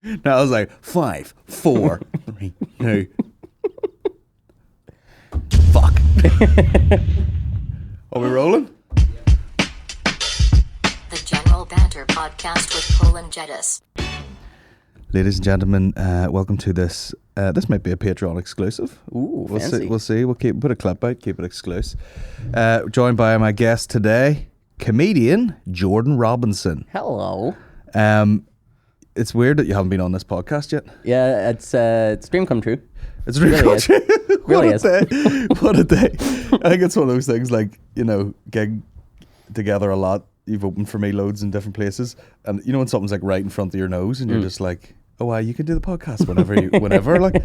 No, I was like 5, 4, 3, 2. Fuck. Are we rolling? The General Banter Podcast with Colin Geddis. Ladies and gentlemen, welcome to this. This might be a Patreon exclusive. Ooh, We'll fancy. see. We'll see. We'll put a clip out. Keep it exclusive. Joined by my guest today, comedian Jordan Robinson. Hello. It's weird that you haven't been on this podcast yet. Yeah, it's dream come true. It's really Really is. what Really a is. day. What a day. I think it's one of those things like, you know, gig together a lot. You've opened for me loads in different places. And you know when something's like right in front of your nose and you're just like, oh, wow, you can do the podcast whenever. Like,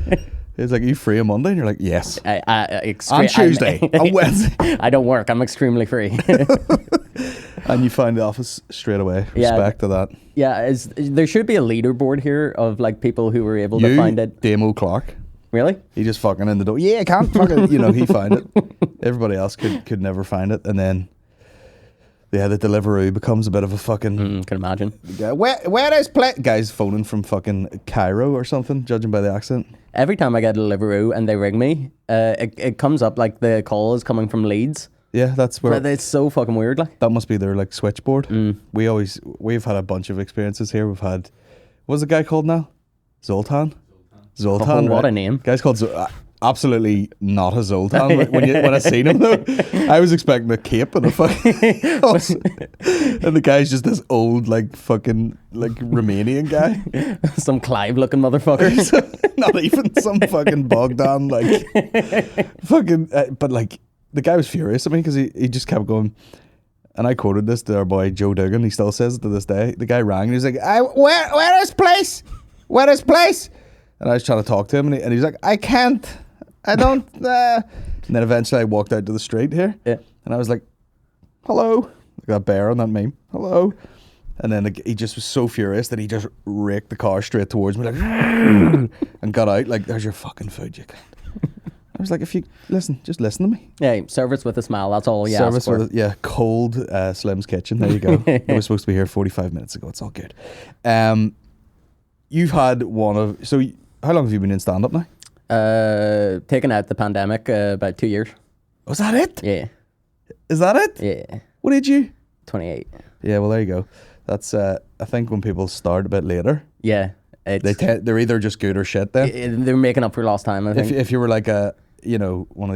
it's like, are you free on Monday? And you're like, yes. On Tuesday, on Wednesday. I don't work. I'm extremely free. And you find the office straight away. Respect to that. Yeah, there should be a leaderboard here of like people who were able to find it. Damo Clark. Really? He just fucking in the door. Yeah, I can't fucking, you know, he found it. Everybody else could never find it. And then, yeah, the Deliveroo becomes a bit of a fucking... Can imagine. Where is Guy's phoning from fucking Cairo or something, judging by the accent. Every time I get a Deliveroo and they ring me, it comes up like the call is coming from Leeds. Yeah, that's where... But it's so fucking weird, like. That must be their, like, switchboard. We've had a bunch of experiences here. We've had... What's the guy called now? Zoltan? Zoltan, Oh, what right? a name. Guy's called... absolutely not a Zoltan. when I seen him, though, I was expecting a cape and a fucking... and the guy's just this old, like, fucking, like, Romanian guy. Some Clive-looking motherfucker. Not even some fucking Bogdan, like... fucking... but, like... The guy was furious at me because he just kept going, and I quoted this to our boy Joe Duggan. He still says it to this day. The guy rang and he was like, where is place? Where is place? And I was trying to talk to him and he was like, I can't. I don't. And then eventually I walked out to the street here. Yeah. And I was like, hello. Like that bear on that meme. Hello. And then he just was so furious that he just raked the car straight towards me like, and got out like, there's your fucking food, you cunt. I was like, if you just listen to me. Yeah, service with a smile. That's all you ask for. Cold Slim's Kitchen. There you go. It was supposed to be here 45 minutes ago. It's all good. You've had how long have you been in stand-up now? Taking out the pandemic, about 2 years. Was that it? Yeah. Is that it? Yeah. What did you? 28. Yeah, well, there you go. That's, I think when people start a bit later, Yeah. they're either just good or shit then. They're making up for lost time, I think. If you were like one of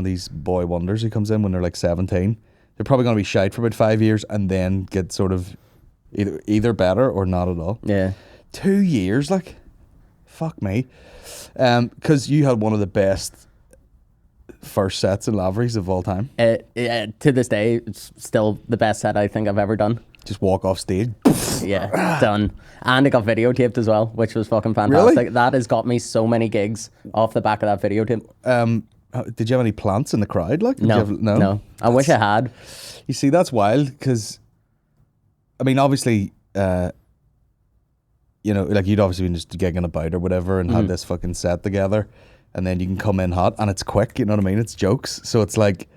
these boy wonders who comes in when they're like 17, they're probably going to be shite for about 5 years and then get sort of either better or not at all. Yeah. 2 years, like, fuck me. Because you had one of the best first sets in Lavery's of all time. To this day, it's still the best set I think I've ever done. Just walk off stage. Yeah, done. And it got videotaped as well, which was fucking fantastic. Really? That has got me so many gigs off the back of that videotape. Did you have any plants in the crowd? Like, No. I wish I had. You see, that's wild because, I mean, obviously, you know, like you'd obviously been just gigging about or whatever and had this fucking set together, and then you can come in hot and it's quick. You know what I mean? It's jokes, so it's like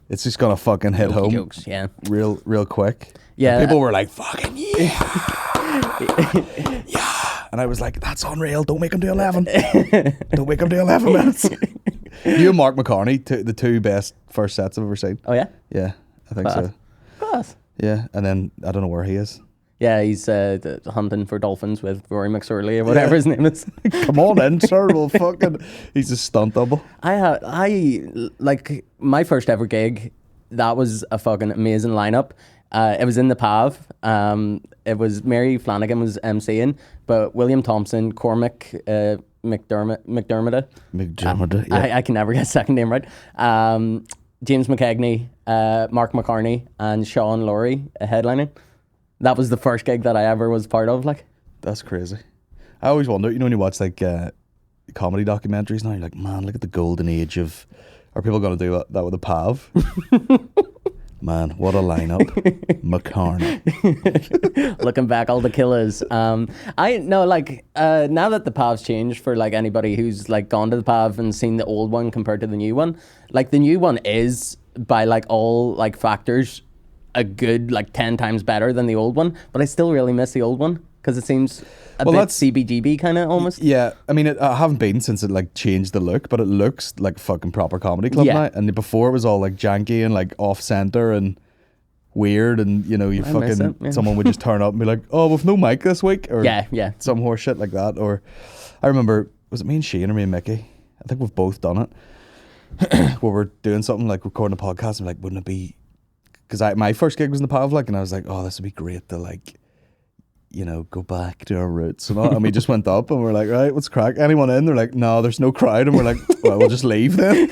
it's just gonna fucking hit home. Jokes, yeah. Real quick. Yeah. And people were like, "Fucking yeah, yeah," and I was like, "That's unreal. Don't make them do 11. Don't make them do 11 minutes." You and Mark McCartney, the two best first sets I've ever seen. Oh, yeah? Yeah, I think so. Class. Yeah, and then I don't know where he is. Yeah, he's hunting for dolphins with Rory McSorley or whatever his name is. Come on in, sir. We'll fucking... He's a stunt double. I like my first ever gig. That was a fucking amazing lineup. It was in the PAV. It was Mary Flanagan was MCing, but William Thompson, Cormac McDermott. Yeah. I can never get his second name right. James McKegney, Mark McCartney, and Sean Laurie headlining. That was the first gig that I ever was part of. Like, that's crazy. I always wonder, you know, when you watch like comedy documentaries now, you're like, man, look at the golden age of... Are people going to do that with a PAV? Man, what a lineup. McCartney. Looking back, all the killers. I know, like, now that the PAV's changed, for like anybody who's like gone to the PAV and seen the old one compared to the new one, like the new one is, by like all like factors, a good like 10 times better than the old one, but I still really miss the old one. Because it seems a Well, bit that's- CBGB kind of almost. Yeah, I mean, I haven't been since it like changed the look, but it looks like a fucking proper comedy club Yeah. now. And before it was all like janky and like off center and weird, and you know, you I miss fucking it, yeah. someone would just turn up and be like, "Oh, we've no mic this week," or Yeah. some horse shit like that. Or I remember, was it me and Shane or me and Mickey? I think we've both done it. Where we're doing something like recording a podcast, and like, wouldn't it be? Because my first gig was in the Pavlik, and I was like, "Oh, this would be great to like." You know, go back to our roots and all. And we just went up and we're like, right, what's crack? Anyone in? They're like, no, there's no crowd. And we're like, well, we'll just leave then.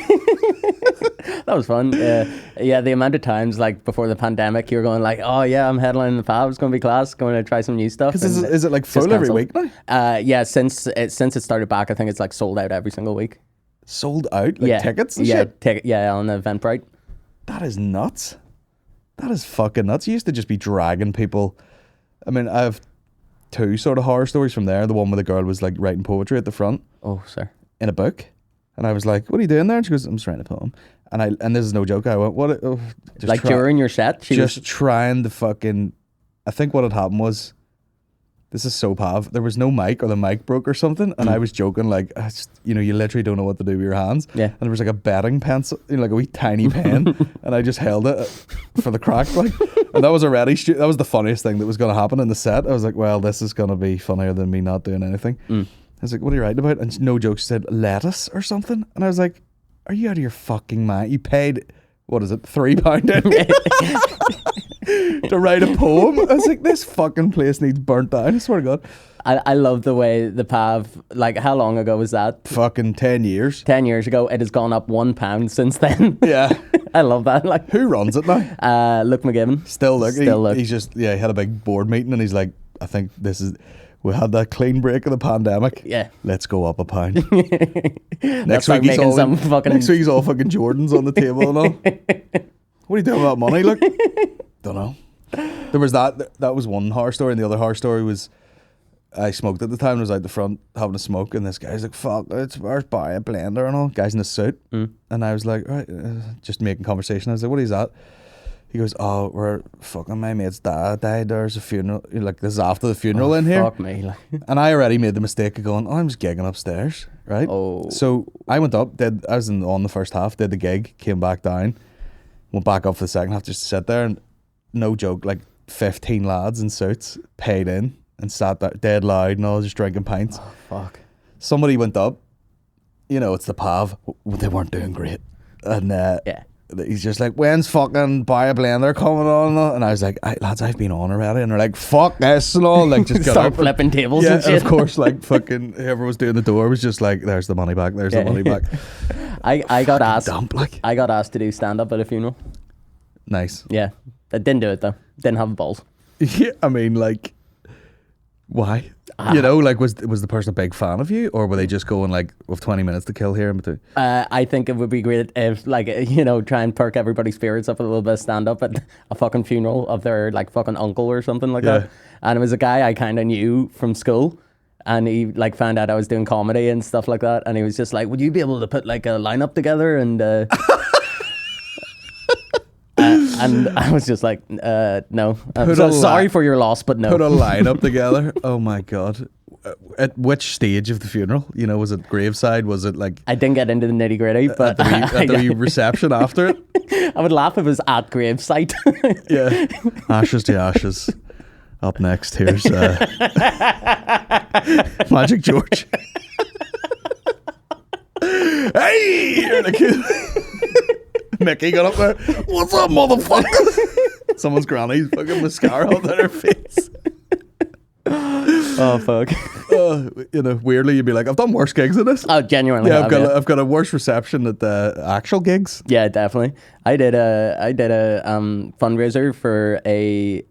That was fun. Yeah, the amount of times like before the pandemic, you were going like, oh yeah, I'm headlining the Pab. It's going to be class. Going to try some new stuff. Because and is it like just full every cancelled. week now? Yeah, since it started back, I think it's like sold out every single week. Sold out? Like yeah, tickets and yeah, shit? yeah, on the Eventbrite. That is nuts. That is fucking nuts. You used to just be dragging people. I mean, I have two sort of horror stories from there. The one where the girl was like writing poetry at the front Oh, sir. in a book. And I was like, what are you doing there? And she goes, I'm just writing a poem. And this is no joke. I went, what? Oh, just Like during your set, she just was trying to fucking. I think what had happened was, this is so pav. There was no mic, or the mic broke or something, and I was joking like, you know, you literally don't know what to do with your hands. Yeah. And there was like a betting pencil, you know, like a wee tiny pen, and I just held it for the crack, like, and that was already that was the funniest thing that was going to happen in the set. I was like, well, this is going to be funnier than me not doing anything. I was like, what are you writing about? And no joke, she said lettuce or something, and I was like, are you out of your fucking mind? You paid. What is it, £3 to write a poem? I was like, this fucking place needs burnt down. I swear to God. I love the way the Pav, like how long ago was that? Fucking 10 years. 10 years ago. It has gone up £1 since then. Yeah. I love that. Like, Who runs it now? Luke McGibbon. Still look. Look. He's just, he had a big board meeting and he's like, I think we had that clean break of the pandemic. Yeah. Let's go up a pound. Let's start making some fucking- Next week he's all fucking Jordans on the table and all. What are you doing about money? Look. Don't know. There was that was one horror story, and the other horror story was I smoked at the time and was out the front having a smoke, and this guy's like, fuck, it's where's buy a blender and all. Guy's in a suit. And I was like, right, just making conversation. I was like, what is that? He goes, oh, we're fucking, my mate's dad died. There's a funeral. Like, this is after the funeral in here. Fuck me. Like. And I already made the mistake of going, oh, I'm just gigging upstairs, right? Oh. So I went up, I was on the first half, did the gig, came back down, went back up for the second half just to sit there, and no joke, like 15 lads in suits paid in and sat there dead loud and all, just drinking pints. Oh, fuck. Somebody went up, you know, it's the Pav, they weren't doing great. And Yeah. he's just like, when's fucking buy a blender coming on? And I was like, lads, I've been on already. And they're like, fuck this and all. Like, just got Start up. flipping tables Yeah, and shit. of course, like fucking whoever was doing the door was just like, there's the money back, there's the money back. I got asked. Dump, like. I got asked to do stand up at a funeral. Nice. Yeah, I didn't do it though. Didn't have balls. Yeah, I mean, like, why? You know, like, was the person a big fan of you, or were they just going like, we've 20 minutes to kill here in between? I think it would be great if, like, you know, try and perk everybody's spirits up with a little bit of stand up at a fucking funeral of their like fucking uncle or something like that. And it was a guy I kind of knew from school. And he like found out I was doing comedy and stuff like that, and he was just like, "Would you be able to put like a lineup together?" And and I was just like, "No, I'm so sorry for your loss, but no." Put a lineup together. Oh my God. At which stage of the funeral? You know, was it graveside? Was it like I didn't get into the nitty gritty, but at the wee reception after it? I would laugh if it was at gravesite. Yeah. Ashes to ashes. Up next, here's Magic George. Hey! You're the kid. Mickey got up there. What's up, motherfucker? Someone's granny's fucking mascara on their face. Oh fuck! You know, weirdly, you'd be like, I've done worse gigs than this. Oh, genuinely. Yeah, have, I've got a worse reception at the actual gigs. Yeah, definitely. I did a fundraiser for a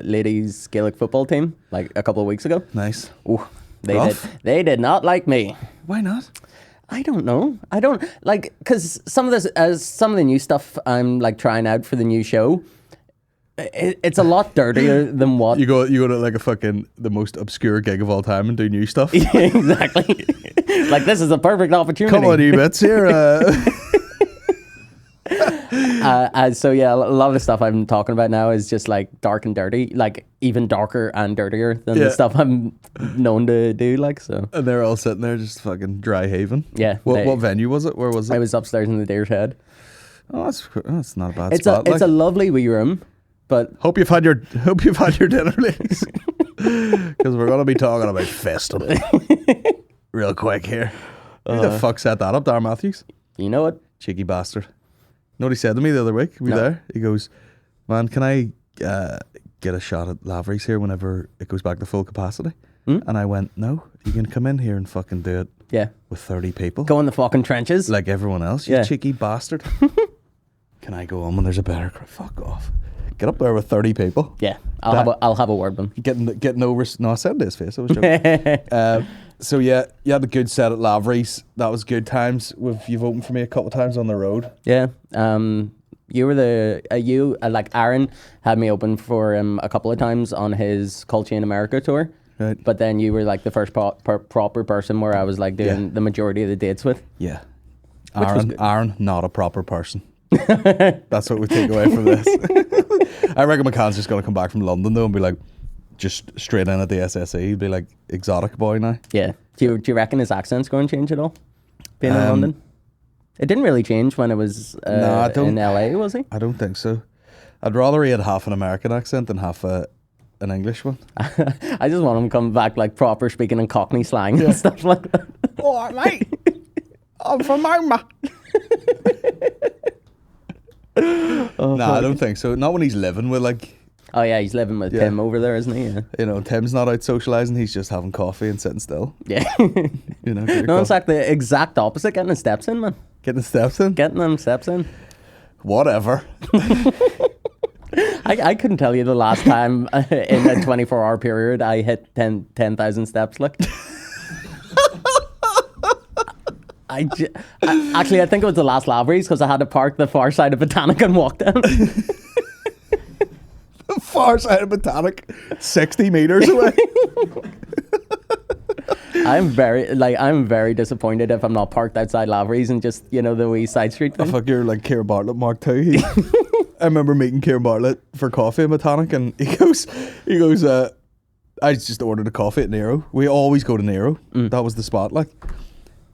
ladies Gaelic football team like a couple of weeks ago. Nice. Ooh, Rough? they did not like me. Why not? I don't know. I don't like because some of the new stuff I'm like trying out for the new show. It's a lot dirtier than what You go to like a fucking the most obscure gig of all time and do new stuff. exactly. Like this is a perfect opportunity. Come on, you bits here. So yeah, a lot of the stuff I'm talking about now is just like dark and dirty, like even darker and dirtier than the stuff I'm known to do. Like so. And they're all sitting there just fucking dry haven. Yeah. What venue was it? Where was it? I was upstairs in the Deer's Head. Oh, that's not a bad It's spot. it's a lovely wee room, but Hope you've had your dinner, ladies. Because we're gonna be talking about festing real quick here. Who the fuck set that up, Dar Matthews? you know what? Cheeky bastard. Know what he said to me the other week? Were you there? He goes, "Man, can I get a shot at Lavery's here whenever it goes back to full capacity?" And I went, "No, you can come in here and fucking do it Yeah. with 30 people. Go in the fucking trenches. Like everyone else, you Yeah. cheeky bastard." Can I go on when there's a better crowd? Fuck off. Get up there with 30 people. Yeah. I'll have a word with him. Getting over. No, I said this face. I was joking. So yeah, you had a good set at Lavery's. That was good times. You've opened for me a couple of times on the road. Yeah. You were like Aaron had me open for him a couple of times on his Culture in America tour. Right. But then you were like the first proper person where I was like doing the majority of the dates with. Yeah. was good. Aaron, not a proper person. That's what we take away from this. I reckon McCann's just going to come back from London though and be like, just straight in at the SSE. He'd be like, exotic boy now. Yeah. Do you reckon his accent's going to change at all? Being in London? It didn't really change when it was No, I don't. in LA, was he? I don't think so. I'd rather he had half an American accent than half an English one. I just want him to come back like proper speaking in Cockney slang and stuff like that. Oh, mate. I'm from Oma. I don't think so. Not when he's living with like, Oh yeah, he's living with Tim over there, isn't he? Yeah. Tim's not out socialising. He's just having coffee and sitting still. Yeah. No, It's like the exact opposite, getting his steps in, man. getting the steps in. Getting them steps in. Whatever. I couldn't tell you the last time in a 24-hour period I hit 10,000 steps, like. Actually, I think it was the last Lavery's because I had to park the far side of Botanic and walk down. The far side of Botanic, 60 metres away. I'm very disappointed if I'm not parked outside Lavery's and just, the wee side street I thing. fuck, you're like Kieran Bartlett Mark II. I remember meeting Kieran Bartlett for coffee in Botanic and he goes, I just ordered a coffee at Nero. We always go to Nero. That was the spot, like.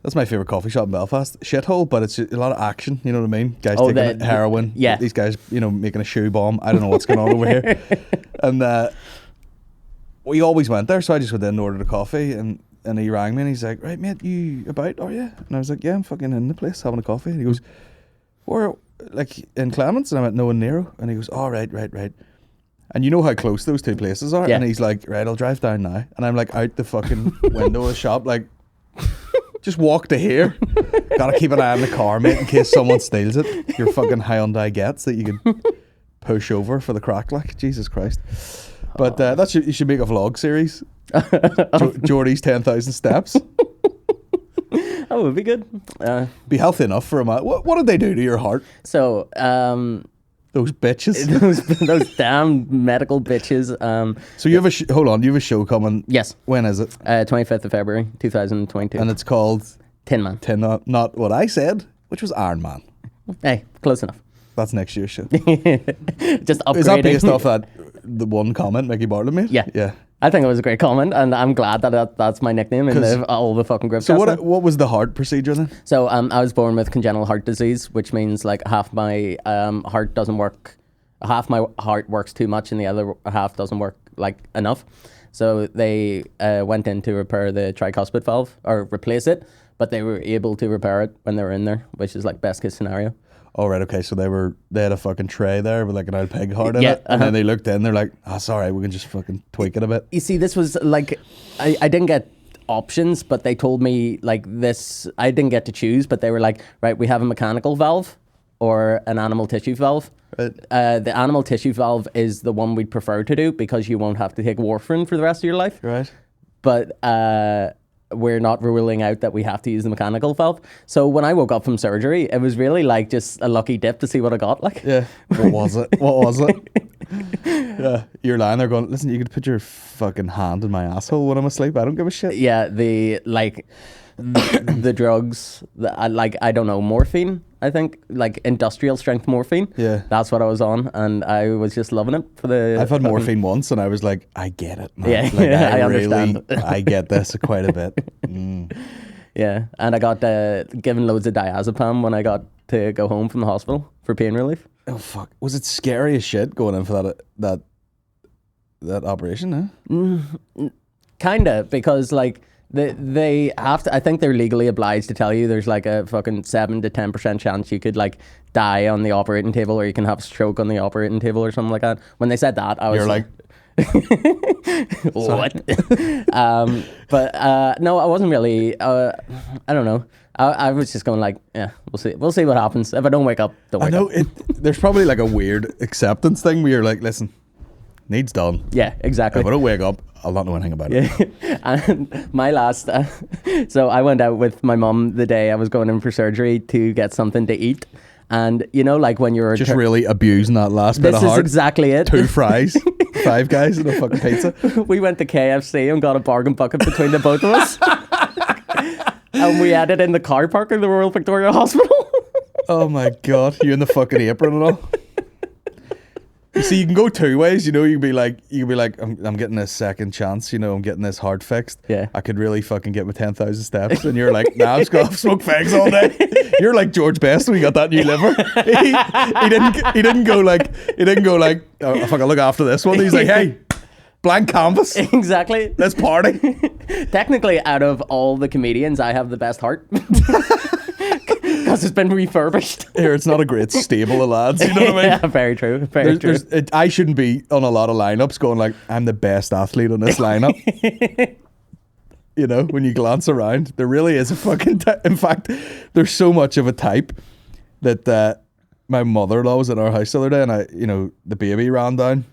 That's my favourite coffee shop in Belfast. Shithole, but it's a lot of action, you know what I mean? Guys taking heroin. Yeah. These guys, making a shoe bomb. I don't know what's going on over here. And we always went there, so I just went in and ordered a coffee and he rang me and he's like, "Right, mate, you about, are you?" And I was like, "Yeah, I'm fucking in the place having a coffee." And he goes, "Where, like in Clements?" And I went, "No, in Nero." And he goes, "Oh, right. And you know how close those two places are?" Yeah. And he's like, "Right, I'll drive down now." And I'm like out the fucking window of the shop, like, just walk to here. Gotta keep an eye on the car, mate, in case someone steals it. Your fucking Hyundai Gets that you can push over for the crack, like. Jesus Christ. But you should make a vlog series. Geordie's 10,000 steps. That would be good. Be healthy enough for a man. What did they do to your heart? So, Those bitches. those damn medical bitches. So you have you have a show coming. Yes. When is it? 25th of February, 2022. And it's called Tin Man. Not what I said, which was Iron Man. Hey, close enough. That's next year's show. Just upgrading. Is that based off the one comment Mickey Bartlett made? Yeah. Yeah. I think it was a great comment, and I'm glad that's my nickname in all the fucking group. So what was the heart procedure then? So I was born with congenital heart disease, which means like half my heart doesn't work. Half my heart works too much, and the other half doesn't work like enough. So they went in to repair the tricuspid valve or replace it, but they were able to repair it when they were in there, which is like best case scenario. Oh, right, okay, so they had a fucking tray there with like an old peg heart in it, and then they looked in, they're like, "Oh, sorry, we can just fucking tweak it a bit." You see, this was like, I didn't get options, but they told me like this, I didn't get to choose, but they were like, "Right, we have a mechanical valve or an animal tissue valve." Right. The animal tissue valve is the one we'd prefer to do because you won't have to take warfarin for the rest of your life. Right. But we're not ruling out that we have to use the mechanical valve. So when I woke up from surgery, it was really like just a lucky dip to see what I got. Like, Yeah. What was it? Yeah. You're lying there going, "Listen, you could put your fucking hand in my asshole when I'm asleep. I don't give a shit." yeah, the drugs, I don't know, morphine I think, like industrial strength morphine. Yeah. That's what I was on, and I was just loving it for the. I've had morphine once, and I was like, I get it, man. Yeah, like, I understand. I get this quite a bit. Yeah, and I got given loads of diazepam when I got to go home from the hospital for pain relief. Oh fuck! Was it scary as shit going in for that operation? Huh? Kinda, because like they have to. I think they're legally obliged to tell you there's like a fucking 7 to 10% chance you could like die on the operating table, or you can have a stroke on the operating table, or something like that. When they said that, I was You're like. What? But no, I wasn't really. I don't know. I was just going like, yeah, we'll see what happens. If I don't wake up, don't wake up. There's probably like a weird acceptance thing where you're like, listen, needs done. Yeah, exactly. If I don't wake up, I'll not know anything about it. And my last, so I went out with my mum the day I was going in for surgery to get something to eat. And you know, like when you're just really abusing that last bit of heart. This is exactly it. 2 fries, 5 guys, and a fucking pizza. We went to KFC and got a bargain bucket between the both of us. And we had it in the car park in the Royal Victoria Hospital. Oh my god, you in the fucking apron and all. You see, you can go 2 ways. You know, you can be like, I'm getting this second chance. You know, I'm getting this heart fixed. Yeah. I could really fucking get my 10,000 steps. And you're like, nah, I'm just gonna smoke fags all day. You're like George Best when he got that new liver. He didn't go like, oh fuck, I'll look after this one. He's like, hey, blank canvas. Exactly. Let's party. Technically, out of all the comedians, I have the best heart. Because it's been refurbished. Here, it's not a great stable of lads. You know what I mean? Yeah, very true. Very true. I shouldn't be on a lot of lineups going like, I'm the best athlete on this lineup. You know, when you glance around, there really is a fucking in fact, there's so much of a type that my mother-in-law was in our house the other day, and the baby ran down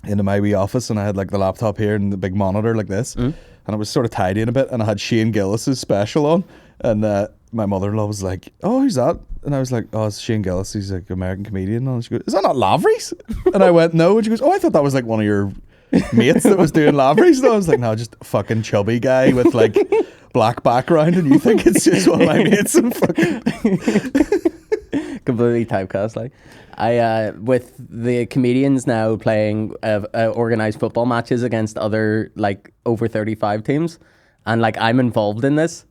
into my wee office, and I had like the laptop here and the big monitor like this, and I was sort of tidying a bit, and I had Shane Gillis's special on, and my mother-in-law was like, oh, who's that? And I was like, oh, it's Shane Gillis. He's like an American comedian. And she goes, is that not Lavery's? And I went, no. And she goes, oh, I thought that was like one of your mates that was doing Lavery's. And I was like, no, just a fucking chubby guy with like black background. And you think it's just one of my mates. And fucking completely typecast. Like, I with the comedians now playing organized football matches against other like over 35 teams, and like I'm involved in this.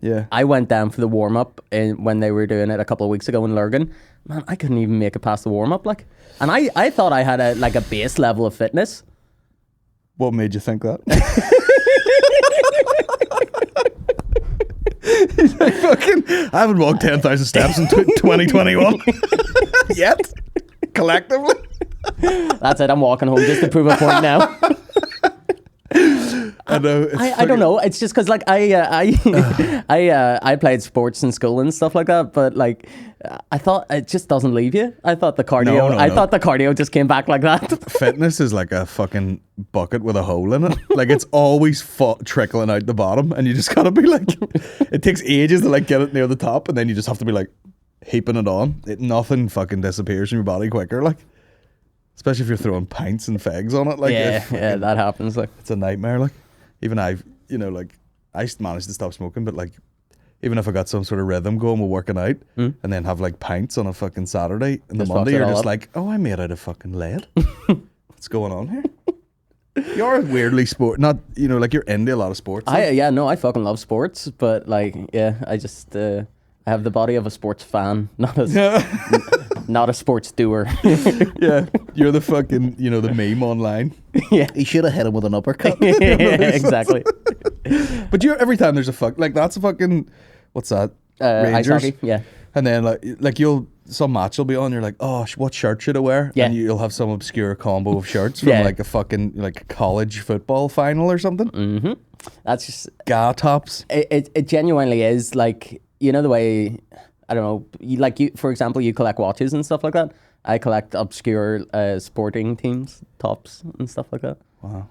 Yeah, I went down for the warm up when they were doing it a couple of weeks ago in Lurgan. Man, I couldn't even make it past the warm up. Like, and I thought I had a base level of fitness. What made you think that? He's like, fucking, I haven't walked 10,000 steps in 2021 yet, collectively. That's it. I'm walking home just to prove a point now. I know. I don't know. It's just because like I played sports in school and stuff like that, but like I thought it just doesn't leave you. I thought the cardio. No. I thought the cardio just came back like that. Fitness is like a fucking bucket with a hole in it. Like it's always trickling out the bottom, and you just gotta be like, it takes ages to like get it near the top, and then you just have to be like heaping it on. Nothing fucking disappears from your body quicker, like. Especially if you're throwing pints and fags on it, like yeah, that happens. Like it's a nightmare. Like even I managed to stop smoking, but like even if I got some sort of rhythm going with working out, and then have like pints on a fucking Saturday and the Monday, you're just like, oh, I'm made out of fucking lead. What's going on here? You're weirdly sport, not like you're into a lot of sports. I fucking love sports, but like I just I have the body of a sports fan, not a sports doer. Yeah, you're the fucking, the meme online. Yeah, he should have hit him with an uppercut. Exactly. But every time there's that's a fucking, what's that? Rangers. Ice hockey. Yeah. And then like some match will be on. You're like, oh, what shirt should I wear? Yeah. And you'll have some obscure combo of shirts from like a fucking like college football final or something. Mm-hmm. That's just ga tops. It genuinely is like, the way, I don't know, for example, you collect watches and stuff like that. I collect obscure sporting teams, tops and stuff like that. Wow.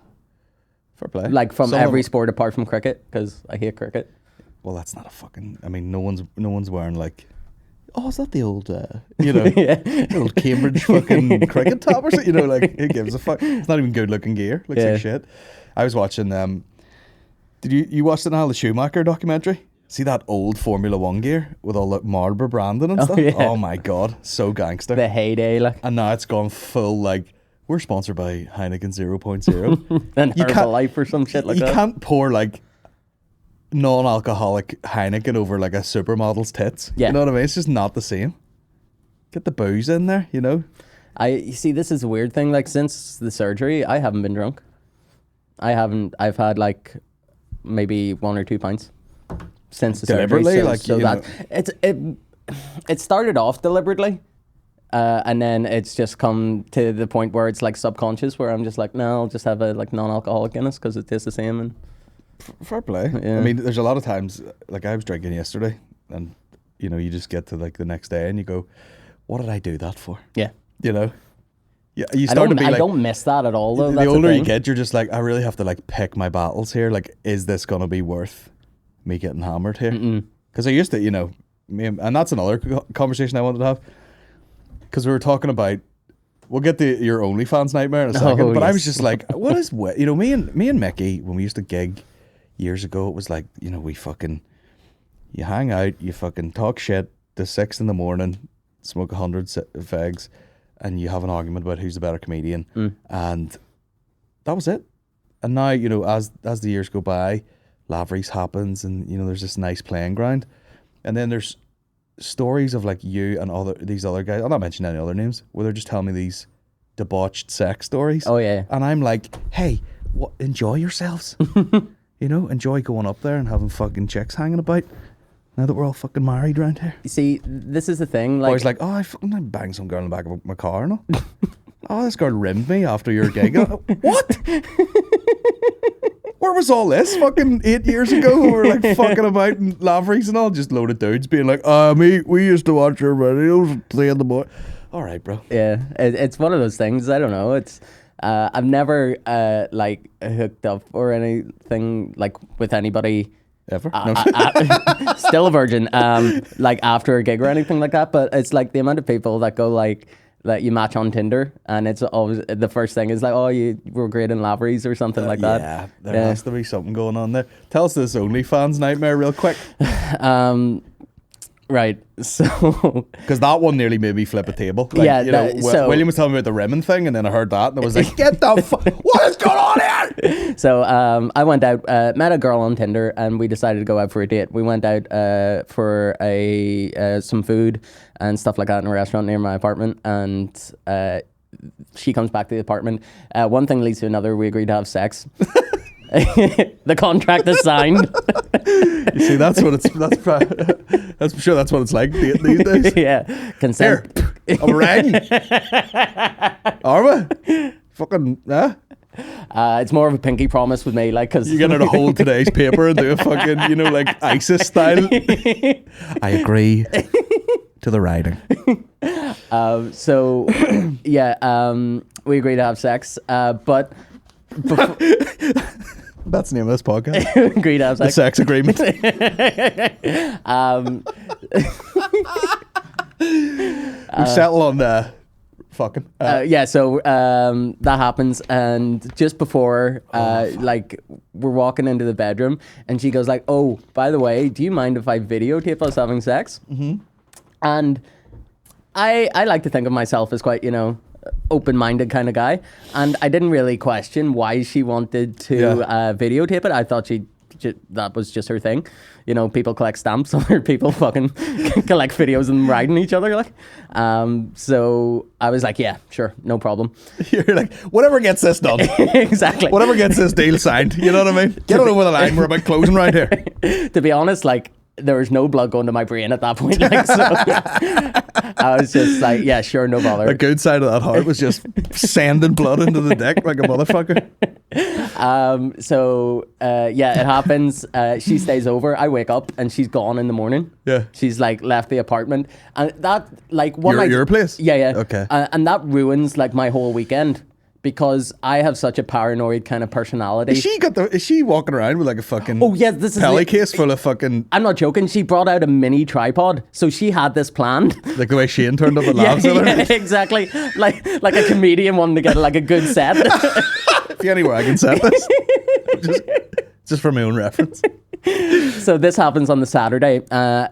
Fair play. Like from every sport apart from cricket, because I hate cricket. Well, that's not a fucking, I mean, no one's wearing like, oh, is that the old, old Cambridge fucking cricket top or something? Like, who gives a fuck? It's not even good looking gear. Looks like shit. I was watching, did you watch the Schumacher documentary? See that old Formula One gear with all the Marlboro branding and stuff? Yeah. Oh my God, so gangster. The heyday, like. And now it's gone full, like, we're sponsored by Heineken 0.0. And Herbalife or some shit like that. You can't pour, like, non-alcoholic Heineken over, like, a supermodel's tits. Yeah. You know what I mean? It's just not the same. Get the booze in there, you know? You see, this is a weird thing. Like, since the surgery, I haven't been drunk. I've had, like, maybe 1 or 2 pints since the surgery. Deliberately? So, Like, so you that, it started off deliberately. And then it's just come to the point where it's like subconscious, where I'm just like, no, I'll just have a like non-alcoholic Guinness because it tastes the same. And fair play. Yeah. I mean, there's a lot of times, like I was drinking yesterday, and you know, you just get to like the next day and you go, "What did I do that for?" yeah, You know, yeah. You start to be like, I don't miss that at all. Though the that's older the you thing. get, you're just like, I really have to like pick my battles here. Like, is this gonna be worth me getting hammered here? Because I used to, you know, and that's another conversation I wanted to have. Because we were talking about, we'll get to your OnlyFans nightmare in a second, but I was just like, what is what? You know, me and Mickey, when we used to gig years ago, it was like, you know, you hang out, you fucking talk shit to 6 a.m, smoke 100 fags, and you have an argument about who's the better comedian, and that was it. And now, you know, as the years go by, Lavery's happens, and you know, there's this nice playing ground, and then there's stories of like you and these other guys, I'll not mention any other names, where they're just telling me these debauched sex stories. Oh yeah. And I'm like, hey, enjoy yourselves. You know, enjoy going up there and having fucking chicks hanging about. Now that we're all fucking married around here. You see, this is the thing. Like, Boys like, oh, I banged some girl in the back of my car and all. Oh, this girl rimmed me after your gig. What? Where was all this? Fucking 8 years ago, we were like fucking about in Lavery's and all, just a load of dudes being like, we used to watch your videos at 3 a.m. All right, bro. yeah, it's one of those things. I don't know. It's I've never like hooked up or anything like with anybody. Ever? Still a virgin. Like after a gig or anything like that. But it's like the amount of people that go like you match on Tinder, and it's always the first thing is like, oh, you were great in Lavery's or something like that. Yeah, there has to be something going on there. Tell us this OnlyFans nightmare real quick. Right. So because that one nearly made me flip a table. Like, yeah. You know, William was telling me about the rimming thing, and then I heard that, and I was like, "Get the fuck! What is going on here?" So I went out, met a girl on Tinder, and we decided to go out for a date. We went out for some food and stuff like that in a restaurant near my apartment, and she comes back to the apartment. One thing leads to another. We agreed to have sex. The contract is signed. You see, that's what it's. I'm sure that's what it's like these days. Yeah, consent. Here, a ring. Are we? Fucking It's more of a pinky promise with me, like, because you're gonna to hold today's paper and do a fucking, you know, like ISIS style. I agree to the writing. So yeah, we agreed to have sex, but. That's the name of this podcast. Agreed to have The sex. sex agreement. We settle on fucking. Yeah, so that happens, and just before, like, we're walking into the bedroom, and she goes like, "Oh, by the way, do you mind if I videotape us having sex?" Mm-hmm. And I like to think of myself as quite, you know, open-minded kind of guy, and I didn't really question why she wanted to videotape it. I thought that was just her thing. You know, people collect stamps, other people fucking collect videos of them riding each other, like. So I was like, yeah, sure, no problem. You're like, whatever gets this done. Exactly. Whatever gets this deal signed. You know what I mean? Get it over the line. We're about closing right here. To be honest, like, there was no blood going to my brain at that point. Like, so I was just like, yeah, sure, no bother. The good side of that heart was just sending blood into the dick like a motherfucker. So yeah, it happens. She stays over. I wake up and she's gone in the morning. Yeah. She's like left the apartment, and that like one night. Your place? Yeah, yeah. Okay. And that ruins like my whole weekend. Because I have such a paranoid kind of personality. Is she walking around with like a fucking this is pelly case full of fucking... I'm not joking. She brought out a mini tripod, so she had this planned. Like the way Shane turned up at Labs. Yeah, exactly. Like a comedian wanting to get like a good set. If you anywhere I can set this. Just for my own reference. So this happens on the Saturday.